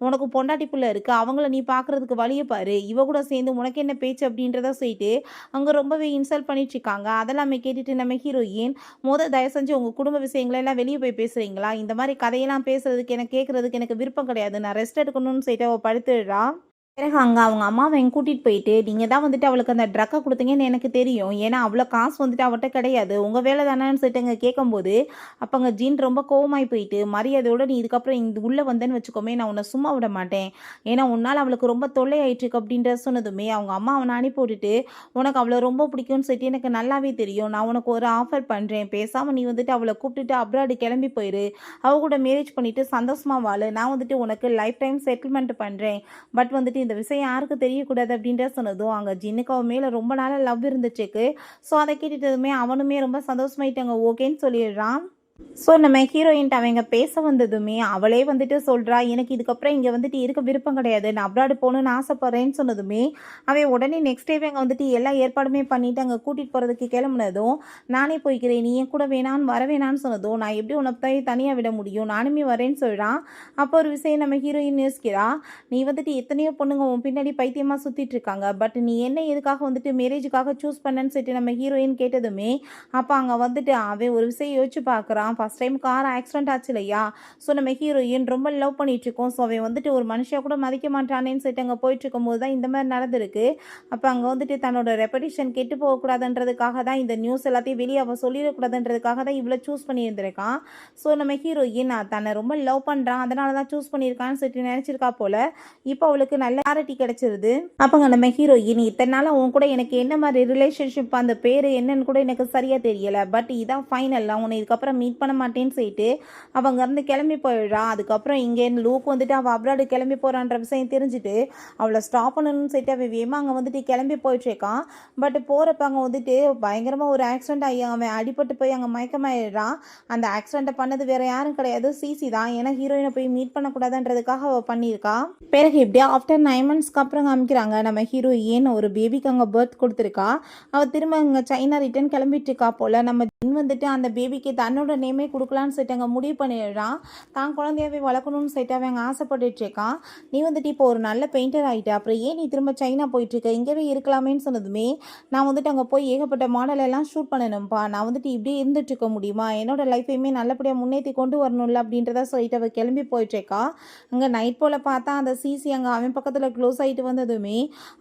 உனக்கு பொண்டாட்டி பிள்ளை இருக்கு, அவங்கள நீ பார்க்கறதுக்கு வழியை பாரு, இவ கூட சேர்ந்து உனக்கு என்ன பேச்சு அப்படின்றத சொல்லிட்டு அங்கே ரொம்பவே இன்சல்ட் பண்ணிட்டு இருக்காங்க. அதெல்லாமே கேட்டுட்டு நம்ம ஹீரோயின், தயவு செஞ்சு உங்கள் குடும்ப விஷயங்களை எல்லாம் வெளியே போய் பேசுகிறீங்களா, இந்த மாதிரி கதையெல்லாம் பேசுறதுக்கு எனக்கு கேட்குறதுக்கு எனக்கு விருப்பம் கிடையாது, நான் ரெஸ்ட் எடுக்கணும்னு சொல்லிட்டு அவள் படுத்துடுறா. பிறகு அங்கே அவங்க அம்மாவை எங்க கூட்டிகிட்டு போயிட்டு, நீங்கள் தான் வந்துட்டு அவளுக்கு அந்த ட்ரக்கை கொடுத்தீங்கன்னு எனக்கு தெரியும், ஏன்னா அவ்வளோ காசு வந்துட்டு அவட்ட கிடையாது, உங்கள் வேலை தானேன்னு சொல்லிட்டு அங்கே கேட்கும்போது அப்போ அங்கே ஜீன் ரொம்ப கோவமாய் போயிட்டு, மரியாதையோடு நீ இதுக்கப்புறம் இங்கே உள்ளே வந்தேன்னு வச்சுக்கோமே நான் உன்னை சும்மா விட மாட்டேன், ஏன்னா உன்னால் அவளுக்கு ரொம்ப தொல்லை ஆயிட்டுருக்கு அப்படின்ற சொன்னதுமே அவங்க அம்மா அவனை அனுப்பி விட்டுட்டு, உனக்கு அவளை ரொம்ப பிடிக்கும்னு சொல்லிட்டு எனக்கு நல்லாவே தெரியும், நான் உனக்கு ஒரு ஆஃபர் பண்ணுறேன், பேசாமல் நீ வந்துட்டு அவளை கூப்பிட்டுட்டு அப்ராடு கிளம்பி போயிரு, அவ கூட மேரேஜ் பண்ணிவிட்டு சந்தோஷமாக வாழு, நான் வந்துட்டு உனக்கு லைஃப் டைம் செட்டில்மெண்ட் பண்ணுறேன், பட் வந்துட்டு இந்த விஷயம் யாருக்கு தெரியக்கூடாது அப்படின்ற சொன்னதும் அங்கே ஜின்னுக்கு அவன் மேலே ரொம்ப நாளாக லவ் இருந்துச்சுக்கு. ஸோ அதை கேட்டுட்டதுமே அவனுமே ரொம்ப சந்தோஷமாயிட்டாங்க, ஓகேன்னு சொல்லிடுறான். ஸோ நம்ம ஹீரோயின்ட்ட அவங்க பேச வந்ததுமே அவளே வந்துட்டு சொல்கிறா, எனக்கு இதுக்கப்புறம் இங்கே வந்துட்டு இருக்க விருப்பம் கிடையாது, நான் அப்ராடு போகணுன்னு ஆசைப்பட்றேன்னு சொன்னதுமே அவன் உடனே நெக்ஸ்ட் டேவே அங்கே வந்துட்டு எல்லா ஏற்பாடுமே பண்ணிவிட்டு அங்கே கூட்டிகிட்டு போகிறதுக்கு கிளம்புனதும், நானே போய்க்கிறேன் நீ என் கூட வேணான்னு வர வேணான்னு சொன்னதும், நான் எப்படி உன்னை போய் தனியாக விட முடியும், நானுமே வரேன்னு சொல்கிறான். அப்போ ஒரு விஷயம் நம்ம ஹீரோயின் யோசிக்கிறா, நீ வந்துட்டு எத்தனையோ பொண்ணுங்க உன் பின்னாடி பைத்தியமாக சுற்றிட்டு இருக்காங்க, பட் நீ என்ன எதுக்காக வந்துட்டு மேரேஜுக்காக சூஸ் பண்ணேன்னு சொல்லிட்டு நம்ம ஹீரோயின் கேட்டதுமே, அப்போ அங்கே வந்துட்டு அவன் ஒரு விஷயம் யோசிச்சு பார்க்குறான். ஃபஸ்ட் டைம் கார் ஆக்சிடென்ட் ஆச்சு இல்லையா, ஸோ நம்ம ஹீரோயின் ரொம்ப லவ் பண்ணிகிட்ருக்கோம். ஸோ அவன் வந்துட்டு ஒரு மனுஷன் கூட மதிக்க மாட்டானேன்னு சொல்லிட்டு அங்கே போயிட்டுருக்கும் போது தான் இந்த மாதிரி நடந்திருக்கு. அப்போ அங்கே வந்துட்டு தன்னோட ரெப்படேஷன் கெட்டு போகக்கூடாதுன்றதுக்காக தான் இந்த நியூஸ் எல்லாத்தையும் வெளியே அவள் சொல்லிடக்கூடாதுன்றதுக்காக தான் இவ்வளோ சூஸ் பண்ணியிருந்திருக்கான். ஸோ நம்ம ஹீரோயின் தன்னை ரொம்ப லவ் பண்ணுறான், அதனால தான் சூஸ் பண்ணியிருக்கான்னு சொல்லிட்டு நினச்சிருக்கா போல். இப்போ அவளுக்கு நல்ல கிளாரிட்டி கிடச்சிருது. அப்போங்க நம்ம ஹீரோயின் இத்தனை நாள் உன் கூட எனக்கு என்ன மாதிரி ரிலேஷன்ஷிப், அந்த பேர் என்னன்னு கூட எனக்கு சரியாக தெரியலை, பட் இதான் ஃபைனல், உன்னை இதுக்கப்புறம் மீட் பண்ண மாட்டேன்னு சொல்லிட்டு அவங்க இருந்து கிளம்பி போயிடுறா. அதுக்கப்புறம் இங்கேருந்து லூக்கு வந்துட்டு அவள் அப்ராடு கிளம்பி போகிறான்ற விஷயம் தெரிஞ்சுட்டு அவளை ஸ்டாப் பண்ணணும்னு சொல்லிட்டு அவன் வேகமாக அங்கே வந்துட்டு கிளம்பி போயிட்டுருக்கான். பட் போகிறப்ப அங்கே வந்துட்டு பயங்கரமாக ஒரு ஆக்சிடென்ட் ஆகி அவன் அடிபட்டு போய் அங்கே மயக்கமாயிடுறான். அந்த ஆக்சிடெண்ட்டை பண்ணது வேற யாரும் கிடையாது, சிசி தான். ஏன்னா ஹீரோயினை போய் மீட் பண்ணக்கூடாதுன்றதுக்காக அவள் பண்ணியிருக்கா. பிறகு எப்படியா ஆஃப்டர் 9 monthsக்கு அப்புறம் காமிக்கிறாங்க நம்ம ஹீரோயின் ஒரு பேபிக்கு அங்கே பர்த் கொடுத்துருக்கா. அவள் திரும்ப அங்கே சைனா ரிட்டர்ன் கிளம்பிட்டு இருக்கா போல். நம்ம வந்துட்டு அந்த பேபிக்கு தன்னோட நேமே கொடுக்கலான்னு சொல்லிட்டு அங்கே முடிவு பண்ணிடுறான். தான் குழந்தையாவே வளர்க்கணும்னு சொல்லிட்டு அவன் ஆசைப்பட்டுட்டு இருக்கான். நீ வந்துட்டு இப்போ ஒரு நல்ல பெயிண்டர் ஆகிட்ட, அப்புறம் ஏன் நீ திரும்ப சைனா போயிட்டுருக்க, இங்கேவே இருக்கலாமேன்னு சொன்னதுமே, நான் வந்துட்டு அங்கே போய் ஏகப்பட்ட மாடல் எல்லாம் ஷூட் பண்ணணும்ப்பா, நான் வந்துட்டு இப்படியே இருந்துட்டு இருக்க முடியுமா, என்னோட லைஃபையுமே நல்லபடியாக முன்னேற்றி கொண்டு வரணும்ல அப்படின்றத சொல்லிட்டு அவள் கிளம்பி போயிட்டுருக்கா. அங்கே நைட் போல் பார்த்தா அந்த சிசி அங்கே அவன் பக்கத்தில் க்ளோஸ் ஆகிட்டு வந்ததுமே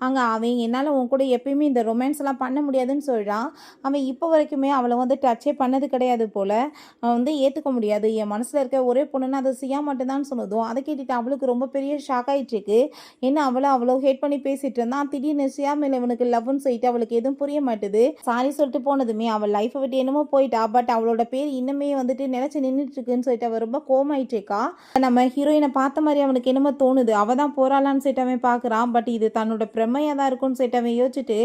அங்கே அவன் என்னால் உன் கூட எப்பயுமே இந்த ரொமான்ஸ் எல்லாம் பண்ண முடியாதுன்னு சொல்கிறான். அவன் இப்போ வரைக்குமே அவளை வந்து டச்சே பண்ணது கிடையாது போல். அவன் வந்து ஏற்றுக்க முடியாது, என் மனசில் இருக்க ஒரே பொண்ணுன்னு அதை செய்ய மட்டும்தான் சொன்னதும் அதை கேட்டுட்டு அவளுக்கு ரொம்ப பெரிய ஷாக் ஆகிட்டுருக்கு. என்ன அவளை அவ்வளோ ஹேட் பண்ணி பேசிகிட்டு இருந்தான், திடீர்னு சியா மேலே இவனுக்கு லவ்னு சொல்லிட்டு அவளுக்கு எதுவும் புரிய மாட்டுது. சாரி சொல்லிட்டு போனதுமே அவள் லைஃப்பை விட்டு என்னமோ போயிட்டா, பட் அவளோட பேர் இன்னுமே வந்துட்டு நினச்சி நின்றுட்டு இருக்குன்னு சொல்லிட்டு அவள் ரொம்ப கோமாயிட்டுருக்கா. நம்ம ஹீரோயினை பார்த்த மாதிரி அவனுக்கு என்னமோ தோணுது, அவள் தான் போகிறாளான்னு சொல்லிட்டு அவன் பார்க்குறான். பட் இது தன்னோட பிரமையாக தான் இருக்குன்னு சொல்லிட்டு அவன் யோசிச்சுட்டு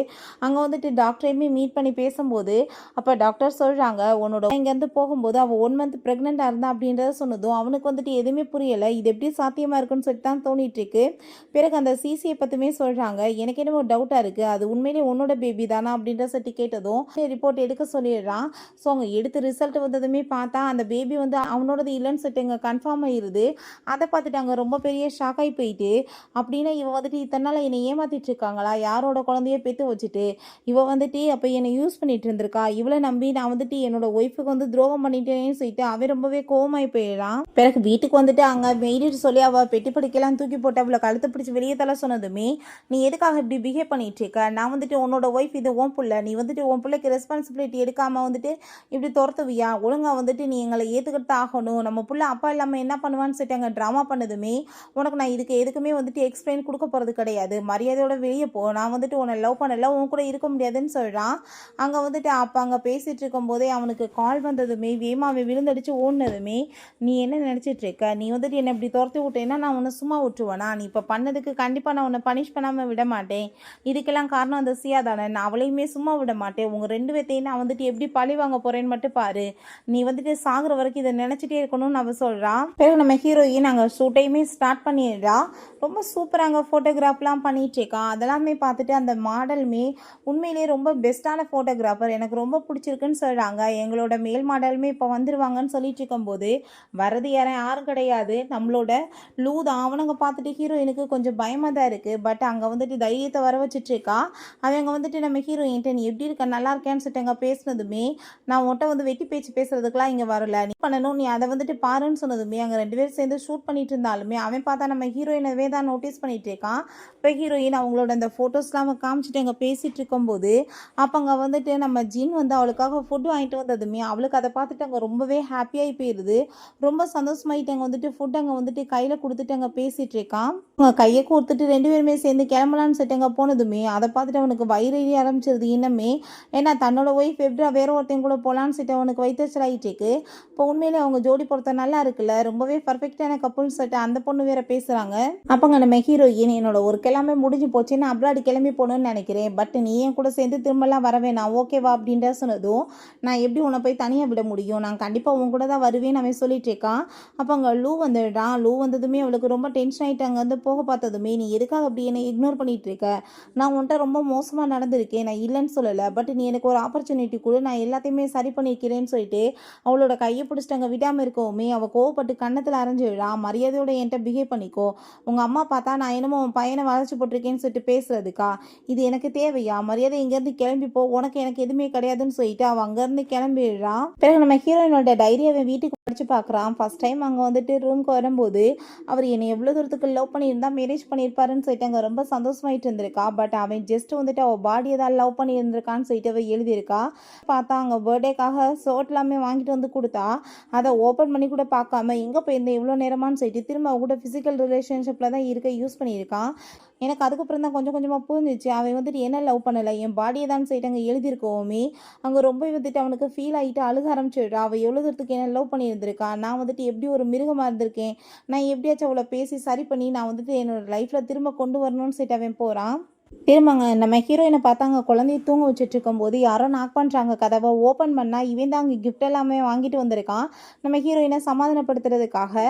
அங்கே வந்துட்டு டாக்டரையுமே மீட் பண்ணி பேசும்போது அப்போ டாக்டர் சொல்கிறாங்க, உன்னோட இங்கேருந்து போகும்போது அவள் 1 month ப்ரெக்னெண்ட்டாக இருந்தா அப்படின்றத சொன்னதும் அவனுக்கு வந்துட்டு எதுவுமே புரியலை, இது எப்படி சாத்தியமாக இருக்குன்னு சொல்லிட்டு தான் தோணிட்டுருக்கு. பிறகு அந்த சிசியை பற்றியுமே சொல்கிறாங்க, எனக்கு என்னமோ டவுட்டாக இருக்குது, அது உண்மையிலே உன்னோட பேபி தானா அப்படின்ற சொல்லிட்டு கேட்டதும் ரிப்போர்ட் எடுக்க சொல்லிடுறான். ஸோ அவங்க எடுத்து ரிசல்ட் வந்ததுமே பார்த்தா அந்த பேபி வந்து அவனோடது இல்லைன்னு சொல்லிட்டு இங்கே கன்ஃபார்ம் ஆகிடுது. அதை பார்த்துட்டு அங்கே ரொம்ப பெரிய ஷாக் ஆகி போயிட்டு, அப்படின்னா இவன் வந்துட்டு இத்தனை நாள் என்னை ஏமாற்றிட்டு இருக்காங்களா, யாரோட குழந்தைய பெற்று வச்சுட்டு இவள் வந்துட்டு அப்போ என்னை யூஸ் பண்ணிட்டு இருந்திருக்கா, இவளை நம்பி நான் வந்துட்டு என்னோட ஒய்ஃபுக்கு வந்து துரோகம் பண்ணிட்டேன்னு சொல்லிட்டு அவன் ரொம்பவே கோவமாய் போயிடறான். பிறகு வீட்டுக்கு வந்துட்டு அங்கே மெய்டிட்டு சொல்லி அவள் பெட்டி படிக்கலாம் தூக்கி போட்டு அவளை கழுத்தை பிடிச்சி வெளியே தலை சொன்னதுமே, நீ எதுக்காக இப்படி பிஹேவ் பண்ணிட்டு இருக்க, நான் வந்துட்டு உன்னோட ஒய்ஃப் இது உன் பிள்ளை, நீ வந்துட்டு உன் பிள்ளைக்கு ரெஸ்பான்சிபிலிட்டி எடுக்காமல் வந்துட்டு இப்படி துரத்துவியா, ஒழுங்காக வந்துட்டு நீ எங்களை ஏற்றுக்கிட்டு ஆகணும், நம்ம பிள்ளை அப்பா இல்லாமல் என்ன பண்ணுவான்னு சொல்லிட்டு அங்கே ட்ராமா பண்ணதுமே, உனக்கு நான் இதுக்கு எதுக்குமே வந்துட்டு எக்ஸ்பிளைன் கொடுக்க போகிறது கிடையாது, மரியாதையோட வெளியே போ, நான் வந்துட்டு உன்னை லவ் பண்ணல, உன் கூட இருக்க முடியாதுன்னு சொல்கிறான். அங்கே வந்துட்டு அப்போ அங்கே பேசிகிட்டு இருக்கும்போதே அவனுக்கு கால் வந்ததுமே வேமாவை விழுந்தடிச்சு ஓடினதுமே, நீ என்ன நினச்சிட்டு இருக்க, நீ வந்துட்டு என்னை இப்படி துரத்தி விட்டேன்னா நான் உன்னை சும்மா விட்டுருவேனா, நீ இப்போ பண்ணதுக்கு கண்டிப்பாக நான் உன்னை பனிஷ் பண்ணாமல் விட மாட்டேன், இதுக்கெல்லாம் காரணம் அந்த சியா தானே, நான் அவளையுமே சும்மா விட மாட்டேன், உங்கள் 2 பேர்த்தையும் நான் வந்துட்டு எப்படி பழி வாங்க போகிறேன்னு மட்டும் பாரு, நீ வந்துட்டு சாகுற வரைக்கும் இதை நினச்சிட்டே இருக்கணும்னு அவள் சொல்கிறான். பிறகு நம்ம ஹீரோயின் நாங்கள் ஷூட்டையுமே ஸ்டார்ட் பண்ணிடுறா. ரொம்ப சூப்பராக அங்கே ஃபோட்டோகிராஃப்லாம் பண்ணிகிட்ருக்கான். அதெல்லாமே பார்த்துட்டு அந்த மாடலுமே உண்மையிலேயே ரொம்ப பெஸ்ட்டான ஃபோட்டோகிராஃபர், எனக்கு ரொம்ப பிடிச்சிருக்குன்னு சொல்கிறாங்க. எங்களோட மேல் மாடலுமே இப்போ வந்துடுவாங்கன்னு சொல்லிட்டு இருக்கும்போது வரது யாரும் கிடையாது, நம்மளோட லூ தான். அவனுங்க பார்த்துட்டு ஹீரோயினுக்கு கொஞ்சம் பயமாக தான் இருக்குது. பட் அங்கே வந்துட்டு தைரியத்தை வர வச்சுட்ருக்கா. அவங்க வந்துட்டு நம்ம ஹீரோயின்ட்ட நீ எப்படி இருக்க நல்லா இருக்கேன்னு சொல்லிட்டு அங்கே பேசினதுமே, நான் உன்ட்ட வந்து வெட்டி பேச்சு பேசுறதுக்குலாம் இங்கே வரல, நீ பண்ணணும், நீ அதை வந்துட்டு பாருன்னு சொன்னதுமே அங்கே 2 பேரும் சேர்ந்து ஷூட் பண்ணிட்டு இருந்தாலுமே அவன் பார்த்தா நம்ம ஹீரோயினவே தான் நோட்டீஸ் பண்ணிட்டு இருக்கான். இப்போ ஹீரோயின் அவங்களோட அந்த ஃபோட்டோஸ்லாம் அவன் காமிச்சிட்டு அங்கே பேசிகிட்டு இருக்கும்போது அப்போ அங்கே வந்துட்டு நம்ம ஜின் வந்து அவளுக்காக ஃபுட் வாங்கிட்டு வந்ததுமே அவளுக்கு அதை பார்த்துட்டு அங்கே ரொம்பவே ஹாப்பியாகி போயிடுது. ரொம்ப சந்தோஷமாயிட்டு அங்கே வந்துட்டு ஃபுட் அங்கே வந்துட்டு கையில் கொடுத்துட்டு அங்கே பேசிகிட்டு இருக்கான். அவங்க கையை கொடுத்துட்டு 2 பேருமே சேர்ந்து கிளம்பலான்னு சொல்லிட்டு அங்கே போனதுமே அதை பார்த்துட்டு அவனுக்கு வயிறு ஆரம்பிச்சிருது இன்னமே. ஏன்னா தன்னோட ஒய்ஃப் எப்படி வேற ஒருத்தையும் கூட போகலான்னு சொல்லிட்டு அவனுக்கு வயிற்றுச்சல் ஆகிட்டு இருக்கு. இப்போ உண்மையிலே அவங்க ஜோடி பொறுத்த நல்லா இருக்குல்ல, ரொம்பவே பர்ஃபெக்டான கப்புள்னு சொல்லிட்டு அந்த பொண்ணு வேற பேசுகிறாங்க. அப்போங்க நம்ம ஹீரோயின் என்னோட ஒர்க் எல்லாமே முடிஞ்சு போச்சு, நான் அப்ராடு கிளம்பி போகணுன்னு நினைக்கிறேன், பட் நீ என் கூட சேர்ந்து திரும்பலாம் வர வேணாம் ஓகேவா அப்படின்ற சொன்னதும், நான் எப்படி உன்னை போய் தனியாக விட முடியும், நான் கண்டிப்பாக உன் கூட தான் வருவேன்னு அவன் சொல்லிட்டு இருக்கான். அப்போ அங்கே லூ வந்துடுறான். லூ வந்ததுமே அவளுக்கு ரொம்ப டென்ஷன் ஆகிட்டு அங்கே வந்து போக பார்த்ததுமே, நீ எதுக்காக அப்படி என்னை இக்னோர் பண்ணிட்டு இருக்க? நான் உன்கிட்ட ரொம்ப மோசமாக நடந்திருக்கேன், நான் இல்லைன்னு சொல்லலை, பட் நீ எனக்கு ஒரு ஆப்பர்ச்சுனிட்டி கொடு, நான் எல்லாத்தையுமே சரி பண்ணிக்கிறேன்னு சொல்லிட்டு அவளோட கையை பிடிச்சிட்டு அங்கே விடாமல் இருக்கவுமே அவள் கோவப்பட்டு கன்னத்தில் அரைஞ்சு விழா, மரியாதையோட என்கிட்ட பிஹேவ் பண்ணிக்கோ, உங்கள் அம்மா பார்த்தா நான் என்னமோ உன் பையனை வளைச்சி போட்டிருக்கேன்னு சொல்லிட்டு பேசுறதுக்கா, இது எனக்கு தேவையா, மரியாதை இங்கேருந்து கிளம்பிப்போ, உனக்கு எனக்கு எதுவுமே கிடையாதுன்னு சொல்லிட்டு அவள் அங்கேருந்து கிளம்பிடுறா. பிறகு நம்ம ஹீரோயினோட டைரி அவன் வீட்டுக்கு படித்து பார்க்குறான். ஃபர்ஸ்ட் டைம் அங்கே வந்துட்டு ரூமுக்கு வரும்போது அவர் என்னை எவ்வளோ தூரத்துக்கு லவ் பண்ணியிருந்தா மேரேஜ் பண்ணியிருப்பாருன்னு சொல்லிட்டு அங்கே ரொம்ப சந்தோஷமாயிட்டு இருந்திருக்கா. பட் அவன் ஜஸ்ட் வந்துட்டு அவள் பாடியை தான் லவ் பண்ணியிருந்திருக்கான்னு சொல்லிட்டு அவள் எழுதியிருக்கா. பார்த்தா அங்கே பர்த்டேக்காக ஷர்ட் எல்லாமே வாங்கிட்டு வந்து கொடுத்தா, அதை ஓப்பன் பண்ணி கூட பார்க்காம எங்கே போயிருந்தேன் இவ்வளோ நேரமானு சொல்லிட்டு திரும்ப அவ கூட ஃபிசிக்கல் ரிலேஷன்ஷிப்பில் தான் இருக்க யூஸ் பண்ணியிருக்கான். எனக்கு அதுக்கப்புறம் தான் கொஞ்சம் கொஞ்சமாக புரிஞ்சிச்சு அவன் வந்துட்டு என்ன லவ் பண்ணலை, என் பாடியை தான் சொல்லிட்டு அங்கே எழுதியிருக்கோமே. அங்கே ரொம்ப வந்துட்டு அவனுக்கு ஃபீல் ஆகிட்டு அழுக ஆரம்பிச்சிடுறா. அவள் எவ்வளோ தூரத்துக்கு என்ன லவ் பண்ணியிருந்திருக்கா, நான் வந்துட்டு எப்படி ஒரு மிருகமாக இருந்திருக்கேன், நான் எப்படியாச்சும் அவளை பேசி சரி பண்ணி நான் வந்துட்டு என்னோட லைஃப்பில் திரும்ப கொண்டு வரணும்னு சொல்லிட்டு அவன் போகிறான். திரும்பங்க நம்ம ஹீரோயினை பார்த்தாங்க குழந்தைய தூங்க வச்சுட்டு இருக்கும்போது யாரோ நாக் பண்ணுறாங்க. கதவை ஓப்பன் பண்ணால் இவன் தான் அங்கே கிஃப்ட் எல்லாமே வாங்கிட்டு வந்திருக்கான். நம்ம ஹீரோயினை சமாதானப்படுத்துறதுக்காக,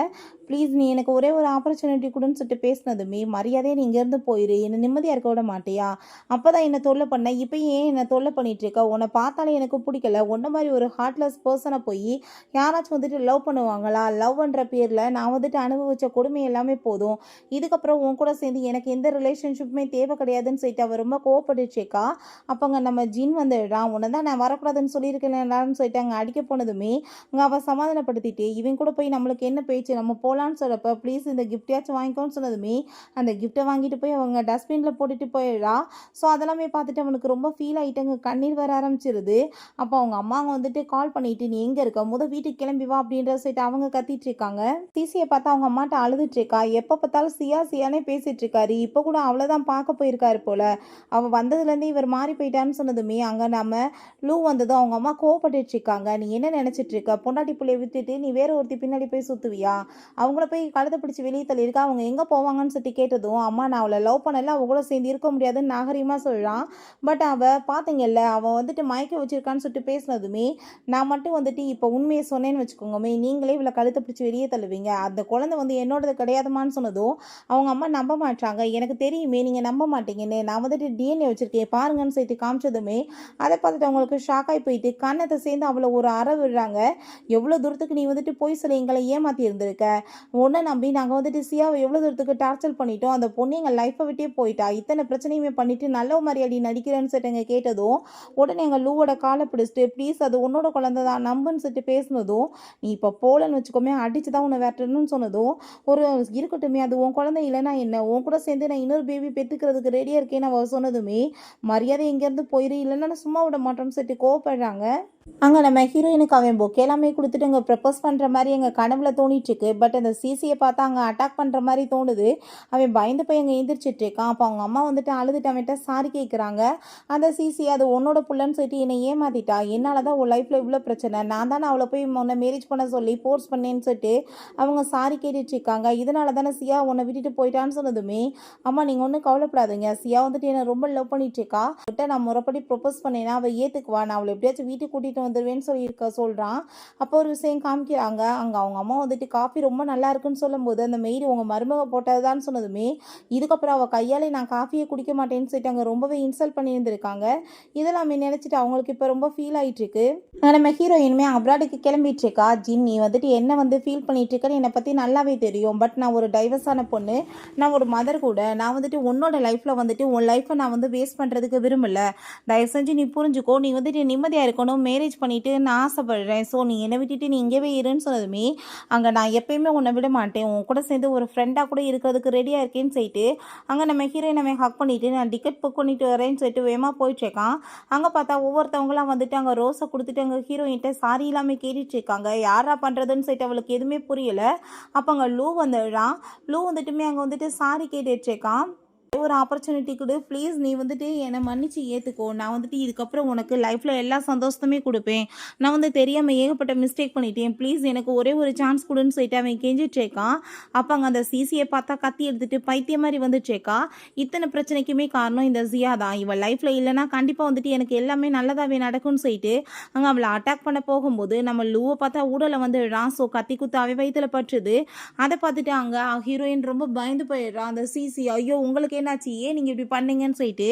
ப்ளீஸ் நீ எனக்கு ஒரே ஒரு ஆப்பர்ச்சுனிட்டி கொடுன்னு சொல்லிட்டு பேசினதுமே, மரியாதையை நீ இங்கேருந்து போயிரு, என்னை நிம்மதியாக இருக்க விட மாட்டியா, அப்போ தான் என்னை தொல்லை பண்ண, இப்போ ஏன் என்னை தொல்லை பண்ணிட்டு இருக்க, உன்னை பார்த்தாலே எனக்கு பிடிக்கல, உன்ன மாதிரி ஒரு ஹார்ட்லெஸ் பர்சனை போய் யாராச்சும் வந்துட்டு லவ் பண்ணுவாங்களா, லவ் பண்ணுற பேரில் நான் வந்துட்டு அனுபவித்த கொடுமை எல்லாமே போதும், இதுக்கப்புறம் உன் கூட சேர்ந்து எனக்கு எந்த ரிலேஷன்ஷிப்புமே தேவை கிடையாதுன்னு சொல்லிட்டு அவள் ரொம்ப கோவப்பட்டுச்சேக்கா. அப்போங்க நம்ம ஜின் வந்துடுறான். உன்னை தான் நான் வரக்கூடாதுன்னு சொல்லியிருக்கேன்லான்னு சொல்லிட்டு அங்கே அடிக்க போனதுமே அங்கே அவள் சமாதானப்படுத்திட்டு இவன் கூட போய் நம்மளுக்கு என்ன பேச்சு, நம்ம போகலான்னு சொல்லப்போ ப்ளீஸ் இந்த கிஃப்டையாச்சும் வாங்கிக்கோன்னு சொன்னதுமே அந்த கிஃப்ட்டை வாங்கிட்டு போய் அவங்க டஸ்ட்பினில் போட்டுட்டு போயிடுறா. ஸோ அதெல்லாமே பார்த்துட்டு அவனுக்கு ரொம்ப ஃபீல் ஆகிட்டு அங்கே கண்ணீர் வர ஆரம்பிச்சிருது. அப்போ அவங்க அம்மா அங்கே வந்துட்டு கால் பண்ணிட்டு நீ எங்கே இருக்க, வீட்டுக்கு கிளம்பி வா அப்படின்ற சொல்லிட்டு அவங்க கத்திட்டு இருக்காங்க. சிசியை பார்த்தா அவங்க அம்மாட்ட அழுதுட்டு இருக்கா. எப்போ பார்த்தாலும் சியா சியானே பேசிட்டு இருக்காரு. இப்போ கூட அவ்வளோதான் பார்க்க போயிருக்காரு போல. அவள் வந்ததுலேருந்து இவர் மாறி போயிட்டான்னு சொன்னதுமே அங்கே நம்ம லூ வந்ததும் அவங்க அம்மா கோவப்பட்டு இருக்காங்க. நீ என்ன நினச்சிட்டு இருக்க, பொண்டாட்டி பிள்ளைய விட்டுட்டு நீ வேற ஒருத்தி பின்னாடி போய் சுற்றுவியா, அவங்கள போய் கழுத்தை பிடிச்சி வெளியே தள்ளியிருக்கா, அவங்க எங்கே போவாங்கன்னு சொல்லி கேட்டதும் அம்மா நான் அவளை லவ் பண்ணல, அவ கூட சேர்ந்து இருக்க முடியாதுன்னு நாகரிகமாக சொல்கிறான். பட் அவள் பார்த்தீங்கல்ல அவன் வந்துட்டு மயக்க வச்சிருக்கான்னு சொல்லிட்டு பேசினதுமே நான் மட்டும் வந்துட்டு இப்போ உண்மையை சொன்னேன்னு வச்சுக்கோங்கமே, நீங்களே இவளை கழுத்தை பிடிச்சி வெளியே தள்ளுவீங்க, அந்த குழந்தை வந்து என்னோடது கிடையாதுமான்னு சொன்னதும் அவங்க அம்மா நம்ப மாட்டாங்க. எனக்கு தெரியுமே நீங்கள் நம்ப மாட்டீங்கன்னு, நான் வந்துட்டு டிஎன்ஏ வச்சுருக்கேன் பாருங்கன்னு சொல்லிட்டு காமிச்சதுமே அதை பார்த்துட்டு அவங்களுக்கு ஷாக் ஆகி போயிட்டு கண்ணத்தை சேர்ந்து அவளை ஒரு அறை விடுறாங்க. எவ்வளோ தூரத்துக்கு நீ வந்துட்டு போய் சொல்லி எங்களை ஏமாற்றி இருந்திருக்க, ஒன்றை நம்பி நாங்கள் வந்துட்டு சியாவை எவ்வளோ தூரத்துக்கு டார்ச்சர் பண்ணிட்டோம், அந்த பொண்ணு எங்கள் லைஃப்பை விட்டே போயிட்டா, இத்தனை பிரச்சனையுமே பண்ணிட்டு நல்ல மாதிரியாடி நடிக்கிறேன்னு சொல்லிட்டு கேட்டதும் உடனே எங்கள் லூவோட காலை பிடிச்சிட்டு ப்ளீஸ் அது உன்னோட குழந்தை தான் நம்புன்னு சொல்லிட்டு பேசினதும் நீ இப்போ போலன்னு வச்சுக்கோமே அடிச்சு தான் உன்னை வேட்டணும்னு சொன்னதும் ஒரு இருக்கட்டுமே அது உன் குழந்தை இல்லைன்னா என்ன, உன் கூட சேர்ந்து நான் இன்னொரு பேபி பெற்றுக்கிறதுக்கு ரெடியாக இருக்கேன்னு அவள் சொன்னதுமே மரியாதை எங்கேருந்து போயிரு இல்லைன்னா சும்மா விட மாட்டோம்னு சொல்லிட்டு கோவப்படுறாங்க. அங்கே நம்ம ஹீரோயினுக்கு அவன் பொக்கே எல்லாமே கொடுத்துட்டு அங்கே ப்ரப்போஸ் பண்ணுற மாதிரி எங்கள் கனவுல தோணிட்டுருக்கு. பட் அந்த சிசியை பார்த்தா அங்கே அட்டாக் பண்ணுற மாதிரி தோணுது. அவன் பயந்து போய் அங்கே எந்திரிச்சிட்டு இருக்கான். அப்போ அவங்க அம்மா வந்துட்டு அழுதுட்டு அவன்கிட்ட சாரி கேட்குறாங்க. அந்த சிசி அது உன்னோட புள்ளன்னு சொல்லிட்டு என்னை ஏமாத்திட்டா, என்னால் தான் உன் லைஃப்பில் இவ்வளோ பிரச்சனை, நான் தானே அவளை போய் உன்னை மேரேஜ் பண்ண சொல்லி ஃபோர்ஸ் பண்ணேன்னு சொல்லிட்டு அவங்க சாரி கேட்டுட்டு இருக்காங்க. இதனால தானே சியா உன்னை விட்டுட்டு போயிட்டான்னு சொன்னதுமே அம்மா நீங்கள் ஒன்றும் கவலைப்படாதீங்க, சியா வந்துட்டு என்னை ரொம்ப லவ் பண்ணிட்டு இருக்கா, நான் முறைப்படி ப்ரப்போஸ் பண்ணேன்னா அவள் ஏற்றுக்குவா, நான் அவளை எப்படியாச்சும் வீட்டுக்கு கூட்டிகிட்டு வந்துடுவேன்னு சொல்கிறான். அப்போ ஒரு விஷயம் காமிக்கிறாங்க. அங்கே அவங்க அம்மா வந்துட்டு காஃபி ரொம்ப நல்லா இருக்குன்னு சொல்லும்போது அந்த மெய்டு உங்கள் மருமக போட்டதுதான் சொன்னதுமே இதுக்கப்புறம் அவள் கையாலே நான் காஃபியை குடிக்க மாட்டேன்னு சொல்லிட்டு அங்கே ரொம்பவே இன்சல்ட் பண்ணியிருந்திருக்காங்க. இதெல்லாமே நினச்சிட்டு அவங்களுக்கு இப்போ ரொம்ப ஃபீல் ஆகிட்டு இருக்கு. நம்ம ஹீரோயினுமே அப்ராடுக்கு கிளம்பிட்டு இருக்கா. ஜின் நீ வந்துட்டு என்ன வந்து ஃபீல் பண்ணிட்டு இருக்கன்னு என்னை பற்றி நல்லாவே தெரியும், பட் நான் ஒரு டைவர்ஸான பொண்ணு, நான் ஒரு மதர் கூட, நான் வந்துட்டு உன்னோட லைஃப்பில் வந்துட்டு உன் லைஃப்பை நான் வந்து வேஸ்ட் பண்ணுறதுக்கு விரும்பல, தயவு செஞ்சு நீ புரிஞ்சுக்கோ, நீ வந்துட்டு நிம்மதியாக இருக்கணும், மேரேஜ் பண்ணிட்டு நான் ஆசைப்படுறேன், ஸோ நீ என்னை விட்டுட்டு நீ இங்கேவே இருன்னு சொன்னதுமே அங்கே நான் எப்பயுமே உன்னை விட மாட்டேன், உன் கூட சேர்ந்து ஒரு ஃப்ரெண்டாக கூட இருக்கிறதுக்கு ரெடியாக இருக்கேன்னு சொல்லிட்டு அங்கே நம்ம ஹீரோயின் நம்ம ஹக் பண்ணிவிட்டு நான் டிக்கெட் புக் பண்ணிட்டு வரேன்னு சொல்லிட்டு வேகமாக போயிட்டுருக்கான். அங்கே பார்த்தா ஒவ்வொருத்தவங்களாம் வந்துட்டு அங்கே ரோஸை கொடுத்துட்டு அங்கே ஹீரோயின்ட்ட சாரி இல்லாமல் கேட்டுட்டு இருக்காங்க. யாரா பண்ணுறதுன்னு சொல்லிட்டு அவளுக்கு எதுவுமே புரியலை. அப்போ அங்கே லூ வந்துடுறான். லூ வந்துட்டுமே அங்கே வந்துட்டு சாரி கேட்டுட்ருக்கான். ஒரு ஆப்பர்ச்சுனிட்டி கொடு ப்ளீஸ், நீ வந்துட்டு என்னை மன்னிச்சு ஏற்றுக்கோ, நான் வந்துட்டு இதுக்கப்புறம் உனக்கு லைஃப்பில் எல்லா சந்தோஷத்துமே கொடுப்பேன், நான் வந்து தெரியாமல் ஏகப்பட்ட மிஸ்டேக் பண்ணிட்டேன், ப்ளீஸ் எனக்கு ஒரே ஒரு சான்ஸ் கொடுன்னு சொல்லிட்டு அவன் கெஞ்சிட்ருக்கான். அப்போ அங்கே அந்த சிசியை பார்த்தா கத்தி எடுத்துட்டு பைத்தியம் மாதிரி வந்துட்டுருக்கா. இத்தனை பிரச்சனைக்குமே காரணம் இந்த ஜியா தான். இவள் லைஃப்பில் இல்லைன்னா கண்டிப்பாக வந்துட்டு எனக்கு எல்லாமே நல்லதாகவே நடக்கும்னு சொல்லிட்டு அங்கே அவளை அட்டாக் பண்ண போகும்போது நம்ம லூவை பார்த்தா ஊடலை வந்துடுறான். ஸோ கத்தி குத்தாவே வயிற்றுல பற்றுது. அதை பார்த்துட்டு அங்கே ஹீரோயின் ரொம்ப பயந்து போயிடுறான். அந்த சிசி, ஐயோ உங்களுக்கு என்னாச்சு, ஏன் நீங்கள் இப்படி பண்ணீங்கன்னு சொல்லிட்டு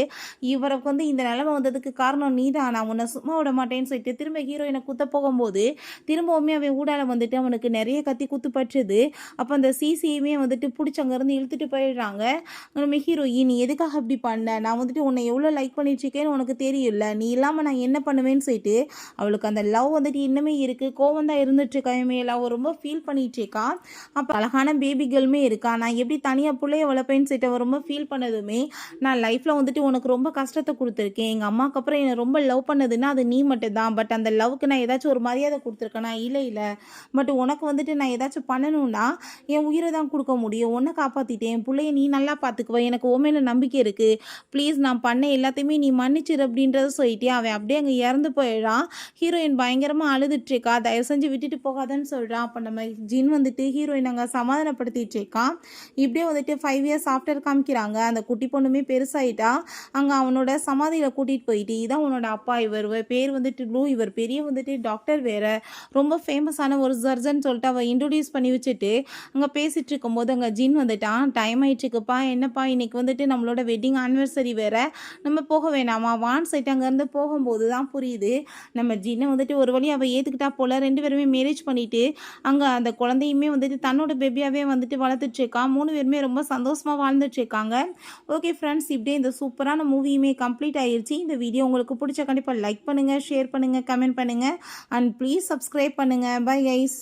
இவருக்கு வந்து இந்த நிலைமை வந்ததுக்கு காரணம் நீ தான், நான் உன்னை சும்மா விட மாட்டேன்னு சொல்லிட்டு திரும்ப ஹீரோயினை குத்த போகும்போது திரும்பவுமே அவன் ஊடால வந்துட்டு அவனுக்கு நிறைய கத்தி குத்து பற்றுது. அப்போ அந்த சிசியுமே வந்துட்டு பிடிச்சி அங்கேருந்து இழுத்துட்டு போயிடுறாங்க. நம்ம ஹீரோயின், நீ எதுக்காக இப்படி பண்ண, நான் வந்துட்டு உன்னை எவ்வளோ லைக் பண்ணிட்டுருக்கேன்னு உனக்கு தெரியல, நீ இல்லாமல் நான் என்ன பண்ணுவேன்னு சொல்லிட்டு அவளுக்கு அந்த லவ் வந்துட்டு இன்னுமே இருக்குது, கோவம் தான் இருந்துட்டுருக்கா மேலே, அவள் ரொம்ப ஃபீல் பண்ணிகிட்ருக்கா. அப்போ அழகான பேபி கேர்ளுமே இருக்கா, நான் எப்படி தனியாக பிள்ளைய வளர்ப்பேன்னு சொல்லிட்டு அவள் ரொம்ப ஃபீல் பண்ணதுமே, நான் லைஃப்பில் வந்துட்டு உனக்கு ரொம்ப கஷ்டத்தை கொடுத்துருக்கேன், எங்கள் அம்மாவுக்கு அப்புறம் என்னை ரொம்ப லவ் பண்ணதுன்னா அது நீ மட்டும் தான், பட் அந்த லவ்வுக்கு நான் ஏதாச்சும் ஒரு மரியாதை கொடுத்துருக்கேனா, இல்லை, பட் உனக்கு வந்துட்டு நான் ஏதாச்சும் பண்ணணும்னா என் உயிரை தான் கொடுக்க முடியும், உன்னை காப்பாற்றிட்டேன், என் பிள்ளைய நீ நல்லா பார்த்துக்குவேன், எனக்கு உண்மையில நம்பிக்கை இருக்குது, ப்ளீஸ் நான் பண்ண எல்லாத்தையுமே நீ மன்னிச்சிரு அப்படின்றத சொல்லிட்டு அவன் அப்படியே அங்கே இறந்து போயிடுறான். ஹீரோயின் பயங்கரமாக அழுதுட்ருக்கா, தயவு செஞ்சு விட்டுட்டு போகாதன்னு சொல்கிறான். அப்போ நம்ம ஜின் வந்துட்டு ஹீரோயின் அங்கே சமாதானப்படுத்திட்டு இருக்கான். இப்படியே வந்துட்டு 5 இயர்ஸ் ஆஃப்டர் காமிக்கிறாங்க. அந்த குட்டி பொண்ணுமே பெருசாயிட்டா. அங்கே அவனோட சமாதியில் கூட்டிகிட்டு போயிட்டு, இதான் உன்னோட அப்பா, இவர் பேர் வந்துட்டு ப்ளூ, இவர் பெரிய வந்துட்டு டாக்டர் வேறு, ரொம்ப ஃபேமஸான ஒரு சர்ஜன் சொல்லிட்டு அவள் இன்ட்ரடியூஸ் பண்ணி வச்சுட்டு அங்கே பேசிகிட்டு இருக்கும்போது அங்கே ஜின் வந்துட்டான். டைம் ஆயிடுச்சுக்குப்பா, என்னப்பா இன்னைக்கு வந்துட்டு நம்மளோட வெட்டிங் ஆனிவர்சரி வேறு, நம்ம போக வேணாமா வான் சைட்டு. அங்கேருந்து போகும்போது தான் புரியுது நம்ம ஜின்னை வந்துட்டு ஒரு வழி அவள் ஏற்றுக்கிட்டா போல். 2 பேருமே மேரேஜ் பண்ணிவிட்டு அங்கே அந்த குழந்தையுமே வந்துட்டு தன்னோட பேபியாகவே வந்துட்டு வளர்த்துட்ருக்கான். 3 பேருமே ரொம்ப சந்தோஷமாக வாழ்ந்துட்டுருக்காங்க. ஓகே ஃப்ரெண்ட்ஸ், இப்படியே இந்த சூப்பரான மூவியுமே கம்ப்ளீட் ஆயிடுச்சு. இந்த வீடியோ உங்களுக்கு பிடிச்ச கண்டிப்பாக லைக் பண்ணுங்கள், ஷேர் பண்ணுங்கள், கமெண்ட் பண்ணுங்கள் அண்ட் ப்ளீஸ் சப்ஸ்கிரைப் பண்ணுங்கள். Bye guys.